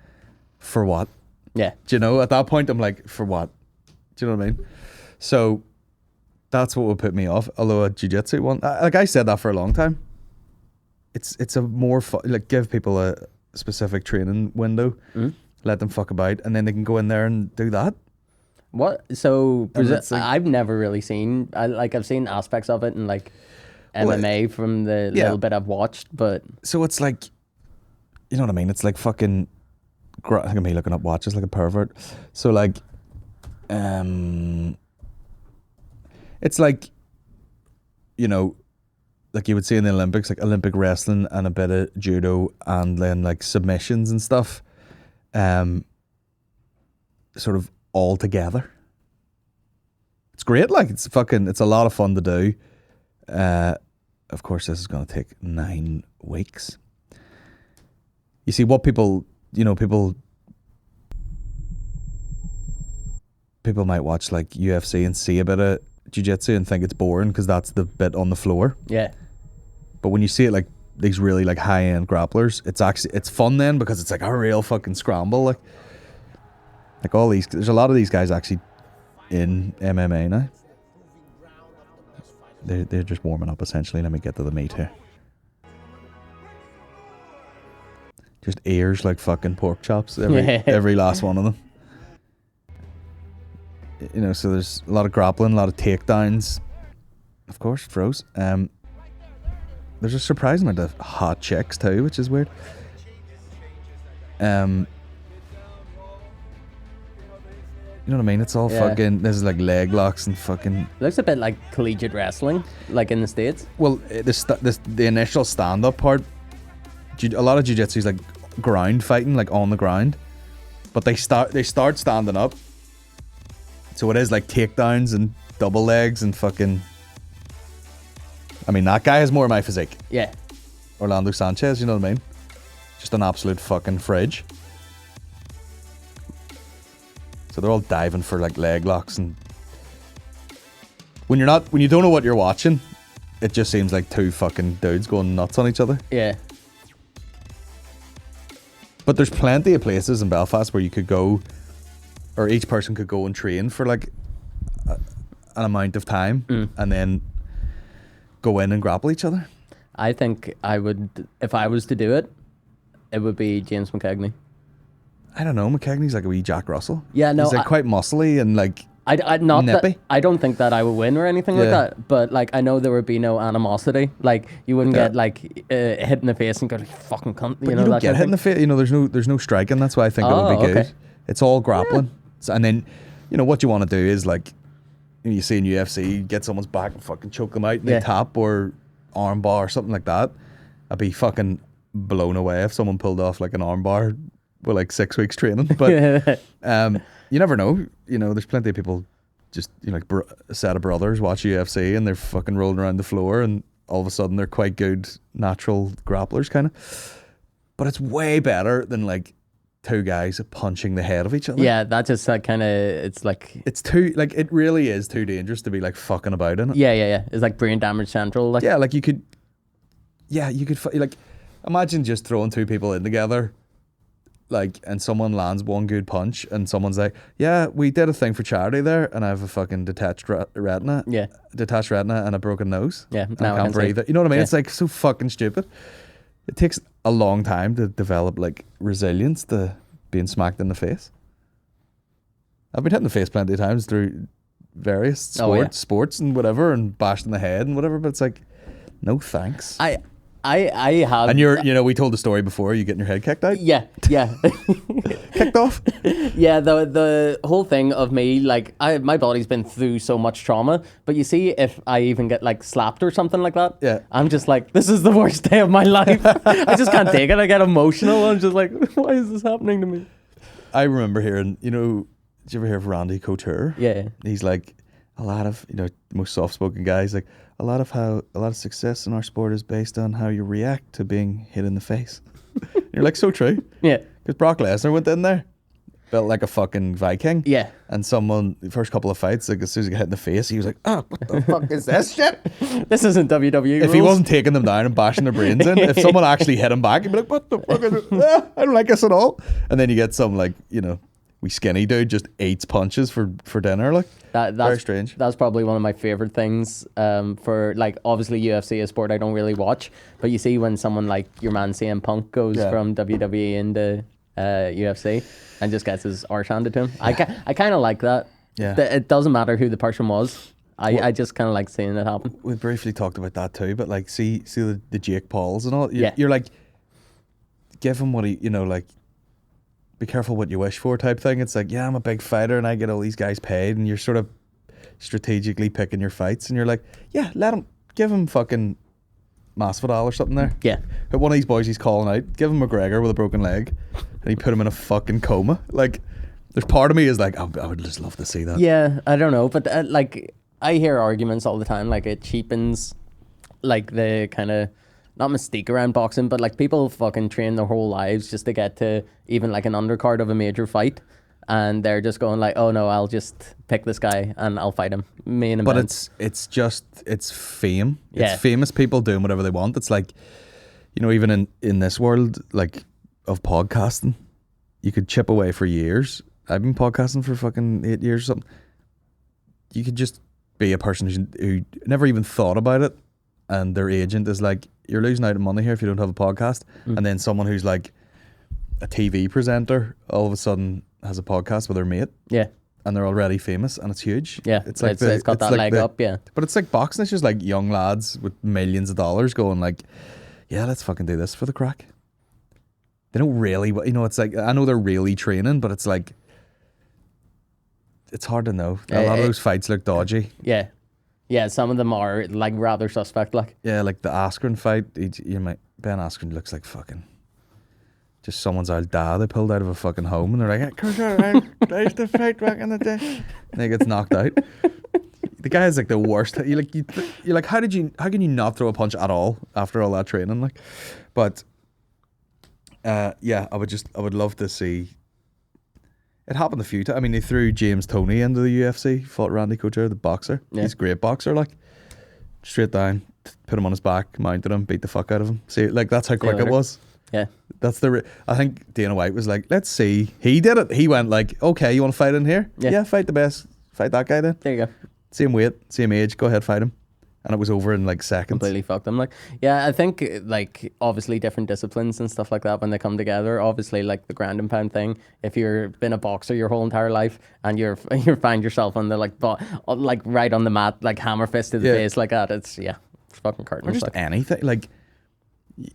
For what? Yeah. Do you know, at that point I'm like, for what? Do you know what I mean? So that's what would put me off. Although a jiu-jitsu one, like I said that for a long time. It's a more like, give people a specific training window, let them fuck about, and then they can go in there and do that. What? So like, I've never really seen. I've seen aspects of it in like MMA from the little bit I've watched, but so it's like, you know what I mean? It's like fucking. Look at me looking up watches like a pervert. So like, it's like, you know, like you would see in the Olympics, like Olympic wrestling and a bit of judo and then like submissions and stuff, sort of all together. It's great. Like it's a lot of fun to do. Of course, this is going to take 9 weeks. You see what people might watch like UFC and see a bit of jiu-jitsu and think it's boring because that's the bit on the floor. yeah, But when you see it like these really like high-end grapplers, it's fun then because it's like a real fucking scramble. Like all these, there's a lot of these guys actually in MMA now. They're just warming up essentially. Let me get to the meat here. Just ears like fucking pork chops, every last one of them. You know, so there's a lot of grappling, a lot of takedowns. Of course, throws. There's a surprising amount of hot chicks too, which is weird. You know what I mean? It's all fucking. There's like leg locks and fucking. looks a bit like collegiate wrestling, like in the States. Well, the initial stand-up part. A lot of jiu-jitsu is like ground fighting, like on the ground, but they start standing up. So it is like takedowns and double legs and fucking. I mean, that guy has more of my physique. Yeah. Orlando Sanchez, you know what I mean? Just an absolute fucking fridge. So they're all diving for like leg locks, and when you don't know what you're watching, it just seems like two fucking dudes going nuts on each other. Yeah. But there's plenty of places in Belfast where you could go, or each person could go and train for like an amount of time and then go in and grapple each other. I think I would, if I was to do it, it would be James McKegney. I don't know. McKegney's like a wee Jack Russell. Yeah, no, he's like quite muscly and like not nippy. that, I don't think that I would win or anything like that. But like, I know there would be no animosity. Like, you wouldn't get like hit in the face and go like fucking cunt. But you don't get hit in the face. You know, there's no striking. That's why I think it would be good. Okay. It's all grappling. So, and then, you know, what you want to do is like, you see in UFC, you get someone's back and fucking choke them out and they tap or arm bar or something like that. I'd be fucking blown away if someone pulled off like an arm bar with like 6 weeks training. But you never know. You know, there's plenty of people just, you know, like a set of brothers watch UFC and they're fucking rolling around the floor and all of a sudden they're quite good natural grapplers kind of. But it's way better than like two guys punching the head of each other. Yeah, that just kind of, it's like... It's too, like, it really is too dangerous to be like fucking about in it. Yeah. It's like brain damage central. Like. Yeah, like you could, like, imagine just throwing two people in together, like, and someone lands one good punch and someone's like, yeah, we did a thing for charity there and I have a fucking detached retina. Yeah. Detached retina and a broken nose. Yeah, And now I can't breathe. You know what I mean? Yeah. It's like so fucking stupid. It takes a long time to develop like resilience to being smacked in the face. I've been hit in the face plenty of times through various sports and whatever, and bashed in the head and whatever, but it's like, no thanks. I have... And you know, we told the story before, you getting your head kicked out? Yeah. Kicked off? Yeah, the whole thing of me, like, my body's been through so much trauma, but you see, if I even get, like, slapped or something like that, I'm just like, this is the worst day of my life. I just can't take it. I get emotional. I'm just like, why is this happening to me? I remember hearing, you know, did you ever hear of Randy Couture? Yeah. He's like, a lot of, you know, the most soft-spoken guys, like, a lot of success in our sport is based on how you react to being hit in the face. You're like, so true. Yeah. Because Brock Lesnar went in there, felt like a fucking Viking. Yeah. And someone, the first couple of fights, like as soon as he got hit in the face, he was like, oh, what the fuck is this shit? This isn't WWE If he wasn't taking them down and bashing their brains in, if someone actually hit him back, he'd be like, what the fuck is it? I don't like this at all. And then you get some, like, you know, wee skinny dude just eats punches for dinner, like. That's very strange. That's probably one of my favorite things. For like, obviously UFC is a sport I don't really watch, but you see when someone like your man CM Punk goes from WWE into UFC and just gets his arse handed to him. Yeah. I kind of like that. Yeah. It doesn't matter who the person was. I just kind of like seeing it happen. We briefly talked about that too, but like, see the Jake Pauls and all. Yeah. You're like, give him what he, you know, like, be careful what you wish for type thing. It's like, yeah, I'm a big fighter and I get all these guys paid, and you're sort of strategically picking your fights, and you're like, yeah, give him fucking Masvidal or something there. Yeah. But one of these boys he's calling out, give him McGregor with a broken leg, and he put him in a fucking coma. Like, there's part of me is like, I would just love to see that. Yeah, I don't know, but like, I hear arguments all the time, like it cheapens like the kind of, not mystique around boxing, but like people fucking train their whole lives just to get to even like an undercard of a major fight, and they're just going like, oh no, I'll just pick this guy and I'll fight him. Main event. But it's fame. Yeah. It's famous people doing whatever they want. It's like, you know, even in this world like of podcasting, you could chip away for years. I've been podcasting for fucking 8 years or something. You could just be a person who never even thought about it, and their agent is like, you're losing out on money here if you don't have a podcast. And then someone who's like a TV presenter all of a sudden has a podcast with their mate. Yeah. And they're already famous, and it's huge. Yeah. It's like it's got that leg up, yeah. But it's like boxing. It's just like young lads with millions of dollars going like, yeah, let's fucking do this for the crack. They don't really, you know, it's like, I know they're really training, but it's like, it's hard to know. A lot of those fights look dodgy. Yeah. Yeah, some of them are like rather suspect, like. Yeah, like the Askren fight. Ben Askren looks like fucking just someone's old dad they pulled out of a fucking home, and they're like, I used to fight back in the day. And he gets knocked out. The guy is like the worst. You're like, how can you not throw a punch at all after all that training? Like, but yeah, I would love to see. It happened a few times. I mean, they threw James Toney into the UFC, fought Randy Couture, the boxer. Yeah. He's a great boxer, like, straight down, put him on his back, mounted him, beat the fuck out of him. See, like, that's how quick it was. Yeah. That's I think Dana White was like, let's see. He did it. He went like, okay, you want to fight in here? Yeah, fight the best. Fight that guy then. There you go. Same weight, same age, go ahead, fight him. and it was over in like seconds. Completely fucked them. Like, yeah, I think like obviously different disciplines and stuff like that when they come together. Obviously, like the ground and pound thing. If you've been a boxer your whole entire life and you find yourself on the like right on the mat, like hammer fist to the face like that, it's fucking curtains. Or just like. anything. Like,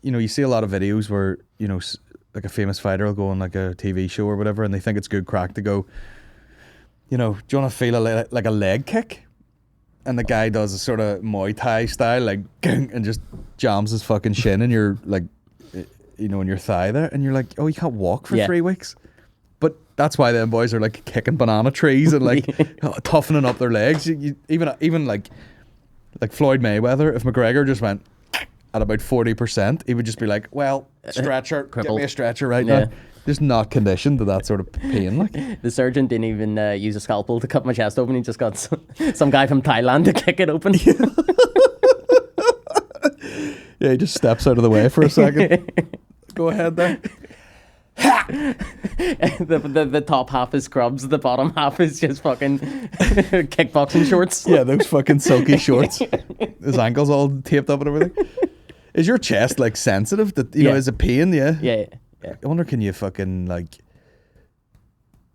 you know, you see a lot of videos where, you know, like a famous fighter will go on like a TV show or whatever, and they think it's good crack to go, you know, do you want to feel like a leg kick? And the guy does a sort of Muay Thai style, like, and just jams his fucking shin in your, like, you know, in your thigh there. And you're like, oh, you can't walk for 3 weeks. But that's why them boys are like kicking banana trees and like toughening up their legs. Even like Floyd Mayweather, if McGregor just went at about 40%, he would just be like, well, stretcher, get me a stretcher right now. Just not conditioned to that sort of pain. Like, the surgeon didn't even use a scalpel to cut my chest open. He just got some guy from Thailand to kick it open. Yeah, he just steps out of the way for a second. Go ahead there. the top half is scrubs, the bottom half is just fucking kickboxing shorts. Yeah, those fucking silky shorts. His ankles all taped up and everything. Is your chest like sensitive? That you know, is it pain? Yeah. I wonder, can you fucking like,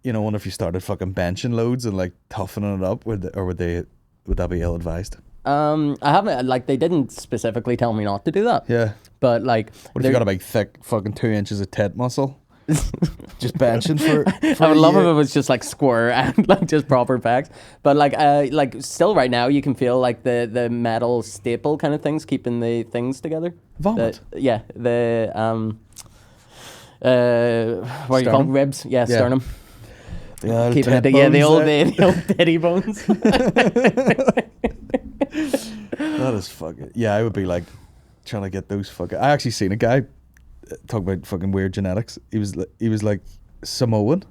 you know, I wonder if you started fucking benching loads and like toughening it up, would that be ill advised? I haven't, like, they didn't specifically tell me not to do that. Yeah. But like, what if you got a big thick fucking 2 inches of tit muscle? Just benching for I would love if it was just like square and like just proper pecs. But like still right now you can feel like the metal staple kind of things keeping the things together. Vomit. What do you call them? Ribs? Yeah, sternum. Keeping it, the old titty bones. That is fucking. Yeah, I would be like trying to get those fucking. I actually seen a guy talk about fucking weird genetics. He was like Samoan.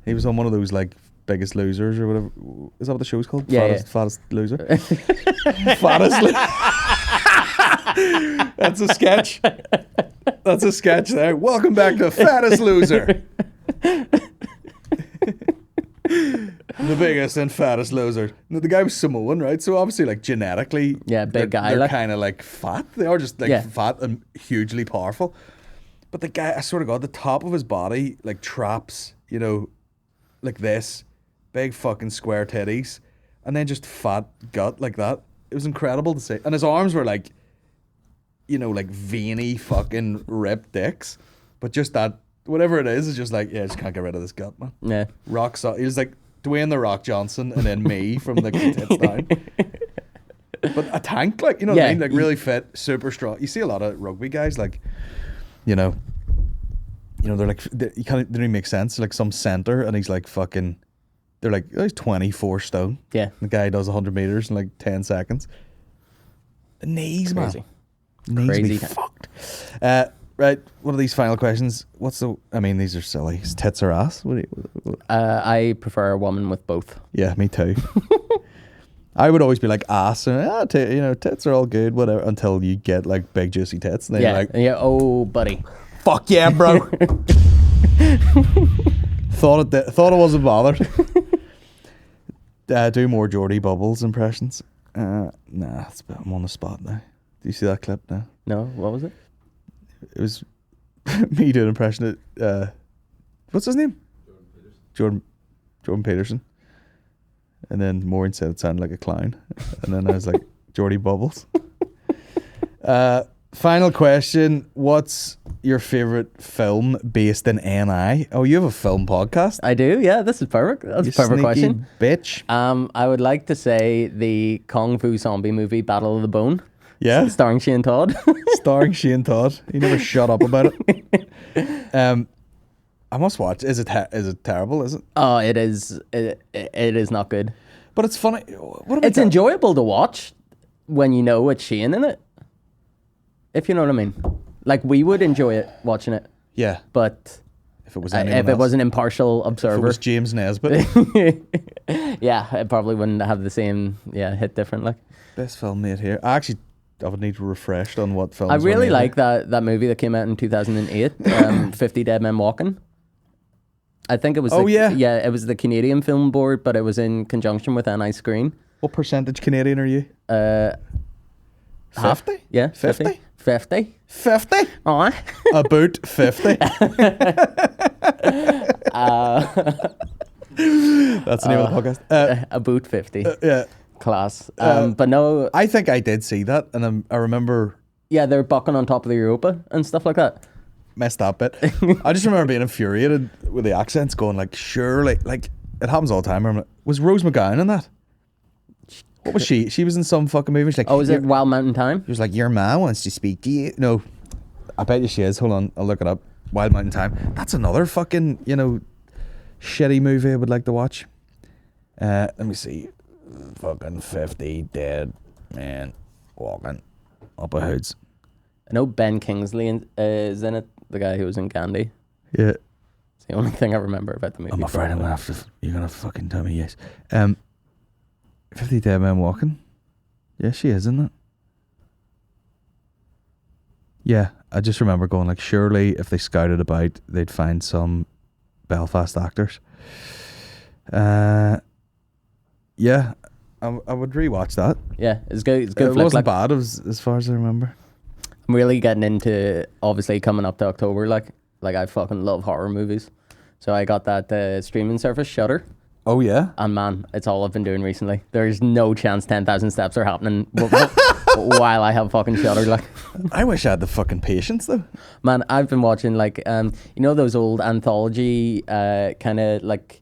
He was on one of those like Biggest Losers or whatever. Is that what the show's called? Fattest Loser. Fattest. That's a sketch. That's a sketch there. Welcome back to Fattest Loser. The biggest and fattest loser. No, the guy was Samoan, right? So obviously, like genetically, big guy. They're kind of like fat. They are just like fat and hugely powerful. But the guy, I swear to God, the top of his body like traps, you know, like this, big fucking square titties, and then just fat gut like that. It was incredible to see. And his arms were like, you know, like veiny fucking ripped dicks, but just that. Whatever it is just like, I just can't get rid of this gut, man. Yeah. Rock solid. He was like Dwayne the Rock Johnson and then me from the tits down. But a tank, like, you know what I mean? Like really fit, super strong. You see a lot of rugby guys, like, you know, they're like, they don't even make sense. Like some centre and he's like fucking, they're like, he's 24 stone. Yeah. The guy does 100 meters in like 10 seconds. The knees, man. Knees be fucked. Right, what are these final questions? These are silly. Is tits or ass? I prefer a woman with both. Yeah, me too. I would always be like ass, and tits are all good, whatever, until you get like big juicy tits, and then you're like, oh buddy, fuck yeah, bro. Thought I wasn't bothered. Do more Geordie Bubbles impressions. I'm on the spot now. Do you see that clip now? No, what was it? It was me doing an impression of what's his name? Jordan Peterson. And then Maureen said it sounded like a clown. And then I was like, Geordie Bubbles. Final question. What's your favourite film based in NI? Oh, you have a film podcast? I do, yeah. This is perfect. That's a perfect question. Bitch. I would like to say the Kung Fu zombie movie Battle of the Bone. Yeah. Starring Shane Todd. Starring Shane Todd. He never shut up about it. I must watch. Is it terrible? Is it? Oh, it is. It is not good. But it's funny. It's enjoyable to watch when you know it's Shane in it. If you know what I mean. Like, we would enjoy it, watching it. Yeah. But if it was it was an impartial observer. If it was James Nesbitt. Yeah, it probably wouldn't have the same hit different. Like, best film made here. I would need to refresh on what films. I really like that movie that came out in 2008, 50 Dead Men Walking. I think it was. It was the Canadian Film Board, but it was in conjunction with NI Screen. What percentage Canadian are you? 50? Yeah, 50? 50. 50? Aye. About 50. That's the name of the podcast. About 50. Yeah. Class. But no, I think I did see that, and I remember yeah, they're bucking on top of the Europa and stuff like that. messed up bit. I just remember being infuriated with the accents, going like, surely, like, it happens all the time. I'm like, was Rose McGowan in that? What was she? She was in some fucking movie. She's like, Oh, is it Wild Mountain Time? She was like, your ma wants to speak to you. No, I bet you she is. Hold on, I'll look it up. Wild Mountain Time. That's another fucking, shitty movie I would like to watch. Let me see. Fucking 50 dead man walking up a hoods. I know Ben Kingsley is in it, the guy who was in Gandhi. Yeah. It's the only thing I remember about the movie. I'm afraid I'm gonna have to. You're gonna fucking tell me yes. 50 dead men walking. Yeah, she is, isn't it? Yeah, I just remember going like, surely if they scouted about, they'd find some Belfast actors. Yeah, I would rewatch that. Yeah, it's good. It's good. It wasn't bad as far as I remember. I'm really getting into, obviously coming up to October. Like I fucking love horror movies. So I got that streaming service Shudder. Oh yeah. And man, it's all I've been doing recently. There's no chance 10,000 steps are happening while I have fucking Shudder. Like, I wish I had the fucking patience though. Man, I've been watching like those old anthology kind of like,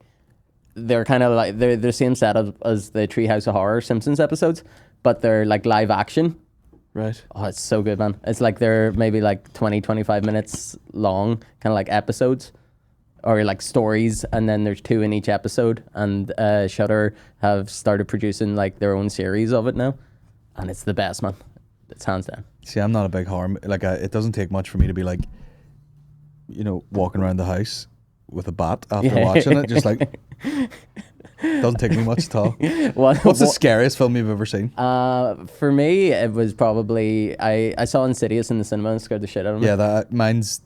they're kind of like they're the same setup as the Treehouse of Horror Simpsons episodes, but they're like live action. Right. Oh, it's so good, man. It's like they're maybe like 20-25 minutes long, kind of like episodes or like stories, and then there's 2 in each episode. And Shudder have started producing like their own series of it now, and it's the best, man. It's hands down. See, I'm not a big horror. It doesn't take much for me to be like, walking around the house with a bat after watching it. Just like, doesn't take me much at all. What's the scariest film you've ever seen? For me, it was probably I saw Insidious in the cinema and scared the shit out of me. Yeah, mine's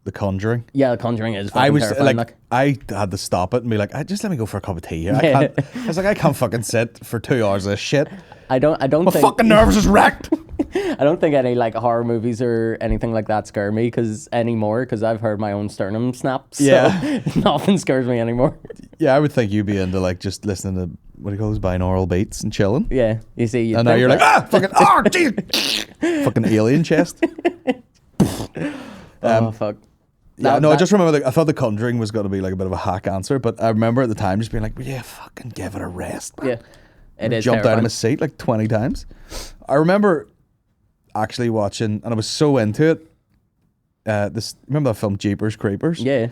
The Conjuring. Yeah, The Conjuring is fucking terrifying. Like, I had to stop it and be like, just let me go for a cup of tea here. I was like, I can't fucking sit for 2 hours of this shit. I don't My think fucking nerves is wrecked. I don't think any like horror movies or anything like that scare me because I've heard my own sternum snap. So Yeah. nothing scares me anymore. Yeah, I would think you'd be into like just listening to what do you call those binaural beats and chilling. Yeah, you see. And now you're like, jeez, fucking alien chest. Oh fuck. I just remember. I thought The Conjuring was going to be like a bit of a hack answer, but I remember at the time just being like, "Yeah, fucking give it a rest." Man. Yeah, it is. Jumped terrifying. out of my seat like 20 times. I remember actually watching, and I was so into it. Remember that film Jeepers Creepers? Yeah.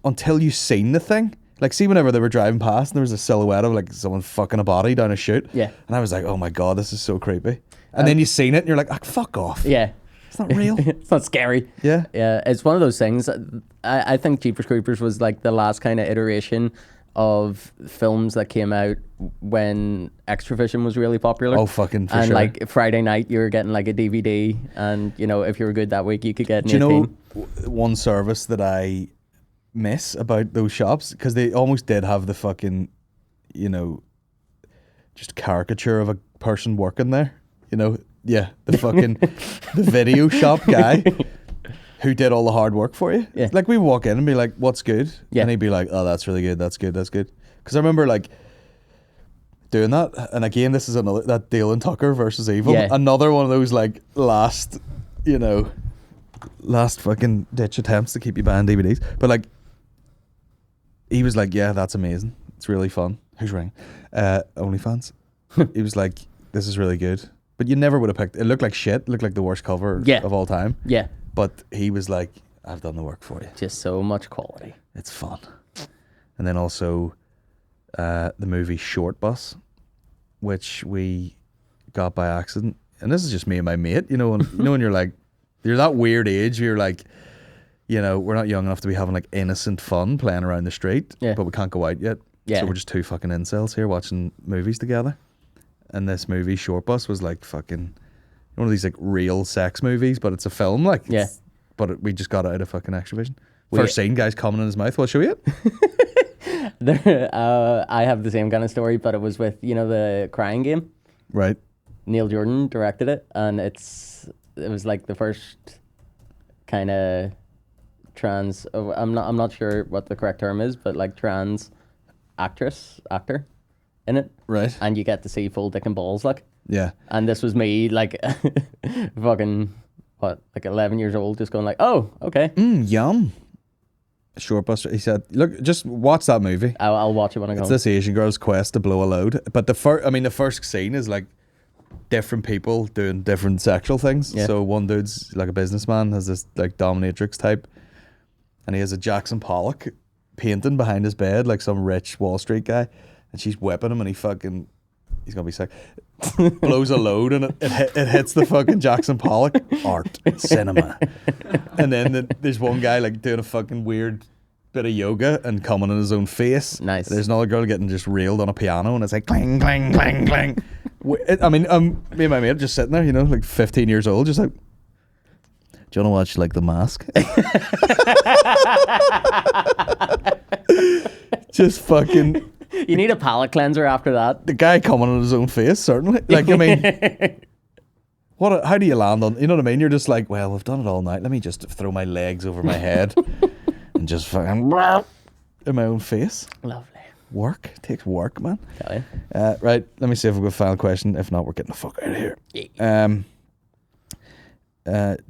Until you seen the thing, like, see, whenever they were driving past, and there was a silhouette of like someone fucking a body down a chute. Yeah. And I was like, "Oh my god, this is so creepy." And then you seen it, and you're like, "Fuck off." Yeah. It's not real. It's not scary. Yeah. Yeah, it's one of those things. I think Jeepers Creepers was like the last kind of iteration of films that came out when Extravision was really popular. Oh, fucking for and sure. like Friday night, you were getting like a DVD, and if you were good that week, you could get an 18. Do you know one service that I miss about those shops? Because they almost did have the fucking, just caricature of a person working there. Yeah, the fucking the video shop guy who did all the hard work for you. Yeah. Like, we walk in and be like, "What's good?" Yeah. And he'd be like, "Oh, that's really good. That's good. That's good." Because I remember like doing that, and again, this is another that Dale and Tucker versus Evil. Yeah. Another one of those like last fucking ditch attempts to keep you buying DVDs. But like, he was like, "Yeah, that's amazing. It's really fun." Who's ringing? OnlyFans. He was like, "This is really good." But you never would have picked. It looked like shit. It looked like the worst cover of all time. Yeah. But he was like, "I've done the work for you. Just so much quality. It's fun." And then also the movie Short Bus, which we got by accident. And this is just me and my mate. When you're like, you're that weird age. You're like, we're not young enough to be having like innocent fun playing around the street. Yeah. But we can't go out yet. Yeah. So we're just 2 fucking incels here watching movies together. And this movie Short Bus was like fucking one of these like real sex movies, but it's a film, like. Yeah. But we just got it out of fucking Extravision. First scene, guy's coming in his mouth. Well, show you it. I have the same kind of story, but it was with the crying game. Right. Neil Jordan directed it, and it was like the first kind of trans. I'm not sure what the correct term is, but like trans actor in it, Right. and you get to see full dick and balls, like. Yeah. And this was me, like, fucking, what, like 11 years old, just going like, oh, okay. Yum. Shortbuster. He said, look, just watch that movie. I'll watch it when I go It's home. this Asian girl's quest to blow a load. But the first scene is like different people doing different sexual things. Yeah. So one dude's like a businessman, has this like dominatrix type, and he has a Jackson Pollock painting behind his bed, like some rich Wall Street guy, and she's whipping him, and he's gonna be sick. Blows a load, and it hits the fucking Jackson Pollock. Art, cinema. And then there's one guy like doing a fucking weird bit of yoga and coming in his own face. Nice. There's another girl getting just railed on a piano, and it's like clang, clang, clang, clang. Me and my mate just sitting there, like 15 years old, just like, do you want to watch like The Mask? Just fucking. You need a palate cleanser after that. The guy coming on his own face, certainly. Like, I mean, how do you land on, you know what I mean? You're just like, well, we've done it all night. Let me just throw my legs over my head and just fucking in my own face. Lovely. Work. It takes work, man. Tell you. Right, let me see if we've got a final question. If not, we're getting the fuck out of here.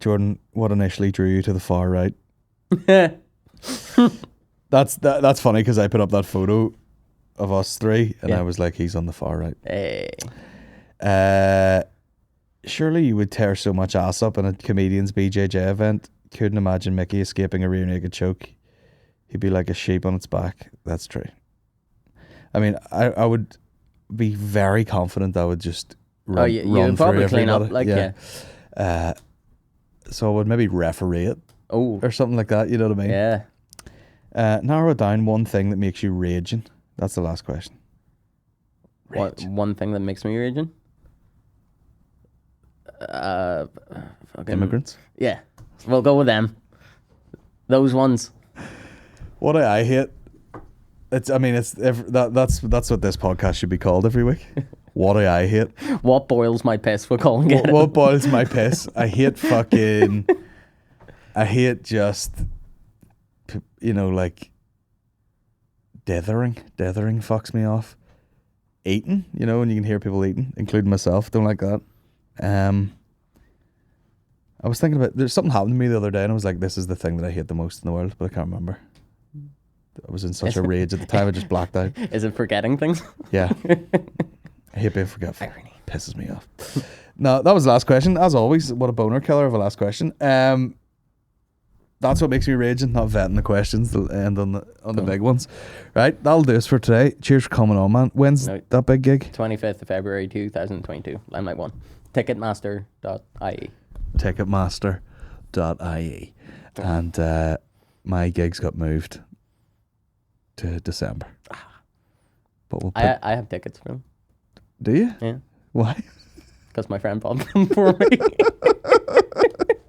Jordan, what initially drew you to the far right? That's funny because I put up that photo of us three, and I was like, he's on the far right. Hey. Surely you would tear so much ass up in a comedian's BJJ event. Couldn't imagine Mickey escaping a rear naked choke. He'd be like a sheep on its back. That's true. I mean, I would be very confident I would just run, you run would probably through clean up, everybody. like, yeah. So I would maybe referee it Oh. or something like that, you know what I mean? Yeah. Narrow it down, one thing that makes you raging. That's the last question. What one thing that makes me raging? Fucking Immigrants. Yeah. We'll go with them. Those ones. What I hate, that's what this podcast should be called every week. What I hate. What boils my piss, we're calling it. What boils my piss? I hate just, like, dithering. Dithering fucks me off. Eating, when you can hear people eating, including myself. Don't like that. I was thinking about, there's something happened to me the other day, and I was like, this is the thing that I hate the most in the world, but I can't remember. I was in such a rage at the time, I just blacked out. Is it forgetting things? Yeah. I hate being forgetful. Pisses me off. No, that was the last question. As always, what a boner killer of a last question. That's what makes me raging, not vetting the questions to end on the big ones. Right, that'll do us for today. Cheers for coming on, man. When's that big gig? 25th of February 2022. Limelight 1. Ticketmaster.ie. Ticketmaster.ie. And my gigs got moved to December. But we'll I have tickets for them. Do you? Yeah. Why? Because my friend bought them for me.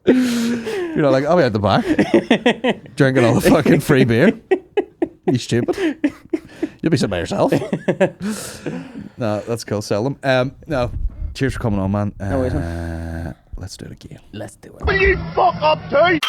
You're not like, I'll be at the back drinking all the fucking free beer. You stupid. You'll be sitting by yourself. No, that's cool. Sell them. No, cheers for coming on, man. No worries, man. Let's do it again. Let's do it. Will you fuck up, too?